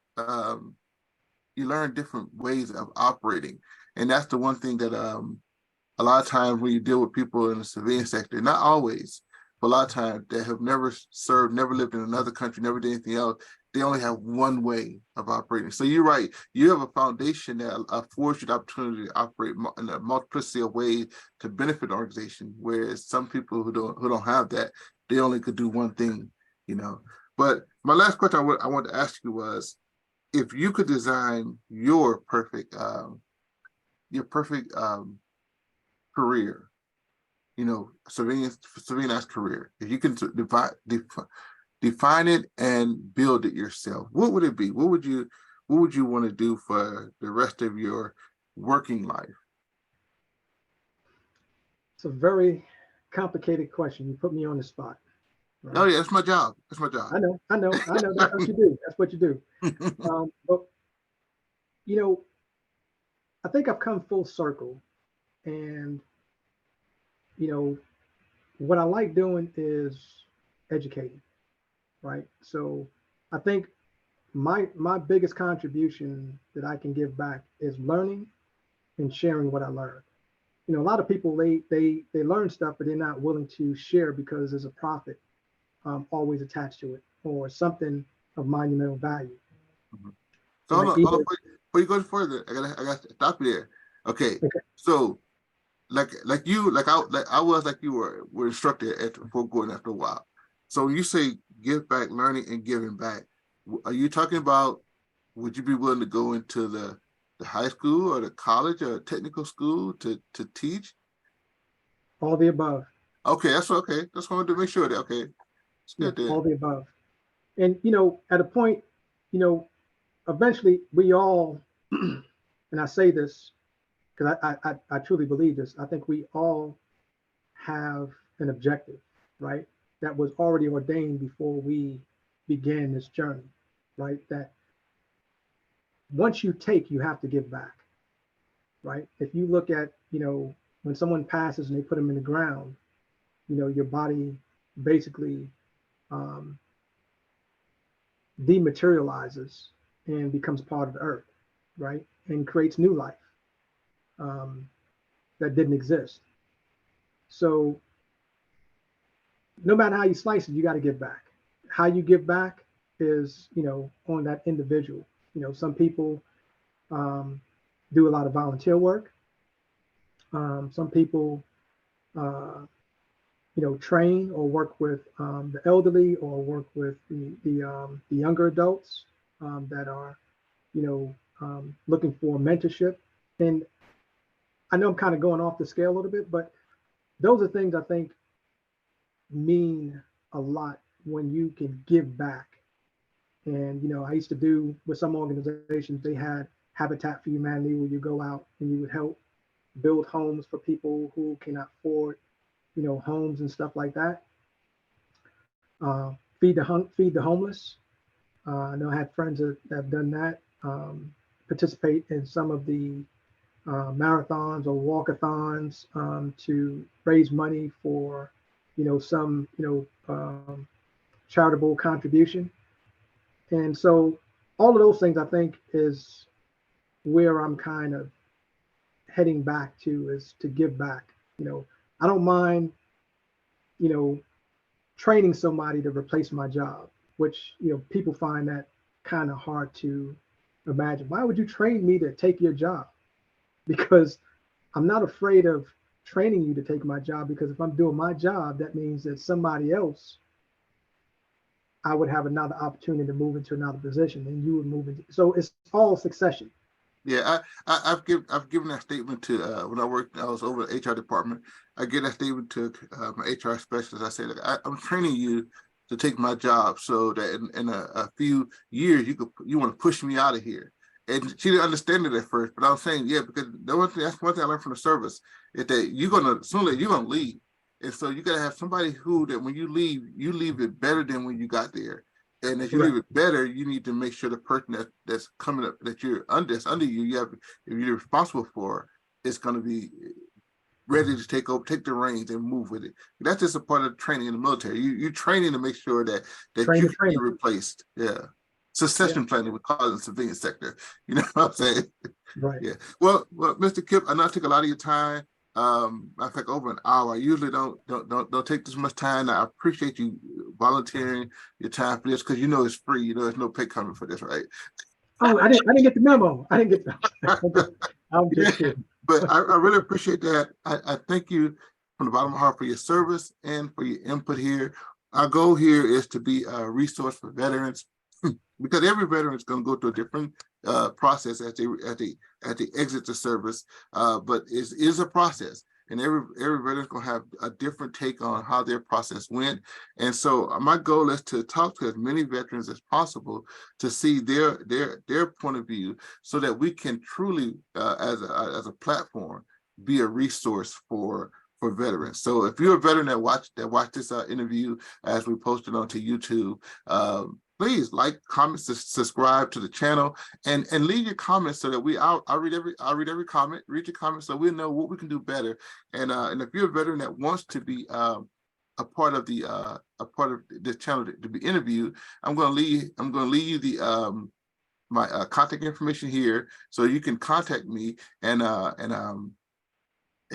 ways of operating, and that's the one thing that a lot of times when you deal with people in the civilian sector, not always, but a lot of times that have never served, never lived in another country, never did anything else, they only have one way of operating. So you're right. You have a foundation that affords you the opportunity to operate in a multiplicity of ways to benefit the organization, whereas some people who don't have that, they only could do one thing, you know. But my last question I wanted to ask you was, if you could design your perfect career, civilianized career. If you can define it and build it yourself, what would it be? What would you want to do for the rest of your working life? It's a very complicated question. You put me on the spot, Oh right? yeah, that's my job. That's my job. I know. That's what you do. That's what you do. But you know, I think I've come full circle, and you know, what I like doing is educating, right? So I think my biggest contribution that I can give back is learning and sharing what I learned. A lot of people they learn stuff, but they're not willing to share because there's a profit always attached to it or something of monumental value, So right? hold on, Either before you go further, I got to stop you there. Okay, okay, so like I was like you were instructed at before going after a while. So when you say give back, learning and giving back, are you talking about would you be willing to go into the high school or the college or technical school to teach? all the above. Okay, that's okay. Just wanted to make sure that okay, it's Yeah, good there. all the above. And at a point, you know, eventually we all, and I say this because I truly believe this. I think we all have an objective, right? That was already ordained before we began this journey, right? That once you take, you have to give back, right? If you look at, when someone passes and they put them in the ground, your body basically, um, dematerializes and becomes part of the earth, right? And creates new life um, that didn't exist. So no matter how you slice it, you got to give back. How you give back is, on that individual. Some people um, do a lot of volunteer work. Some people, uh, train or work with the elderly or work with the younger adults that are, looking for mentorship. And I know I'm kind of going off the scale a little bit, but those are things I think mean a lot when you can give back. And I used to do with some organizations, they had Habitat for Humanity where you go out and you would help build homes for people who cannot afford, homes and stuff like that. Feed the homeless. I know I have friends that have done that. Participate in some of the marathons or walkathons to raise money for, some, charitable contribution. And so all of those things I think is where I'm kind of heading back to, is to give back. I don't mind, you know, training somebody to replace my job, which, people find that kind of hard to imagine. Why would you train me to take your job? Because I'm not afraid of training you to take my job, because if I'm doing my job, that means that somebody else, I would have another opportunity to move into another position and you would move into. So it's all succession. Yeah, I've given that statement to when I was over the HR department. I give that statement to my HR specialist. I say, look, I'm training you to take my job, so that in a few years you want to push me out of here. And she didn't understand it at first, but I was saying, yeah, because that's one thing I learned from the service, is that you're gonna leave, and so you gotta have somebody who, that when you leave it better than when you got there. And if you leave Correct. it better, you need to make sure the person that's coming up, that's under you, if you're responsible for, is going to be ready to take the reins and move with it. That's just a part of training in the military. You're training to make sure that Train you the can be trainer. replaced. Yeah, Yeah. succession planning we call it in the civilian sector. You know what I'm saying? Right. Yeah. Well, Mr. Kipp, I know I took a lot of your time. I think over an hour. I usually don't take this much time. I appreciate you volunteering your time for this, because it's free. There's no pay coming for this, right? Oh, I didn't get the memo. I didn't get the, I'm Yeah, just kidding. but I really appreciate that. I thank you from the bottom of my heart for your service and for your input here. Our goal here is to be a resource for veterans, because every veteran is going to go through a different process as they exit the service. But it is a process, and every veteran is going to have a different take on how their process went. And so my goal is to talk to as many veterans as possible to see their point of view, so that we can truly, as a platform, be a resource for veterans. So if you're a veteran that watched this interview as we posted onto YouTube, please like, comment, subscribe to the channel, and leave your comments, so that I'll read every comment, read your comments, so we know what we can do better. And if you're a veteran that wants to be a part of this channel to be interviewed, I'm going to leave you my contact information here, so you can contact me, and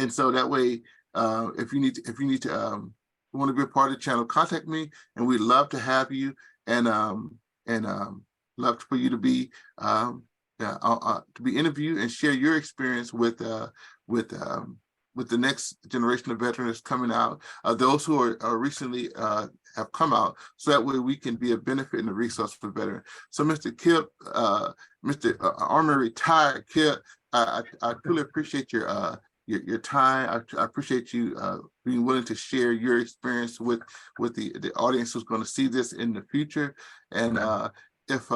so that way, if you want to be a part of the channel, contact me, and we'd love to have you, and love for you to be interviewed and share your experience with with the next generation of veterans coming out, those who are recently have come out, so that way we can be a benefit and a resource for veterans. So, Mr. Kipp, Mr. Army Retired Kipp, I truly appreciate your time. I appreciate you being willing to share your experience with the audience who's going to see this in the future. And if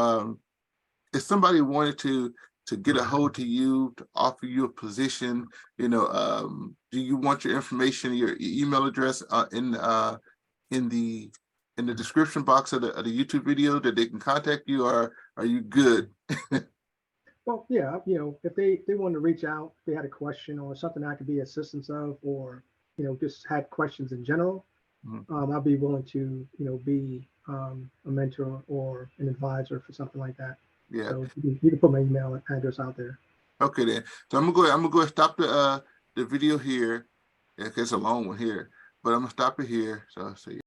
somebody wanted to get a hold to you, to offer you a position, do you want your information, your email address in the description box of the YouTube video, that they can contact you, or are you good? Well, yeah, if they wanted to reach out, if they had a question or something I could be assistance of, or, just had questions in general, Mhm. I'll be willing to, be a mentor or an advisor for something like that. Yeah. So you can put my email address out there. Okay then. So I'm gonna go and stop the video here. Yeah, 'cause it's a long one here, but I'm gonna stop it here. So let's see.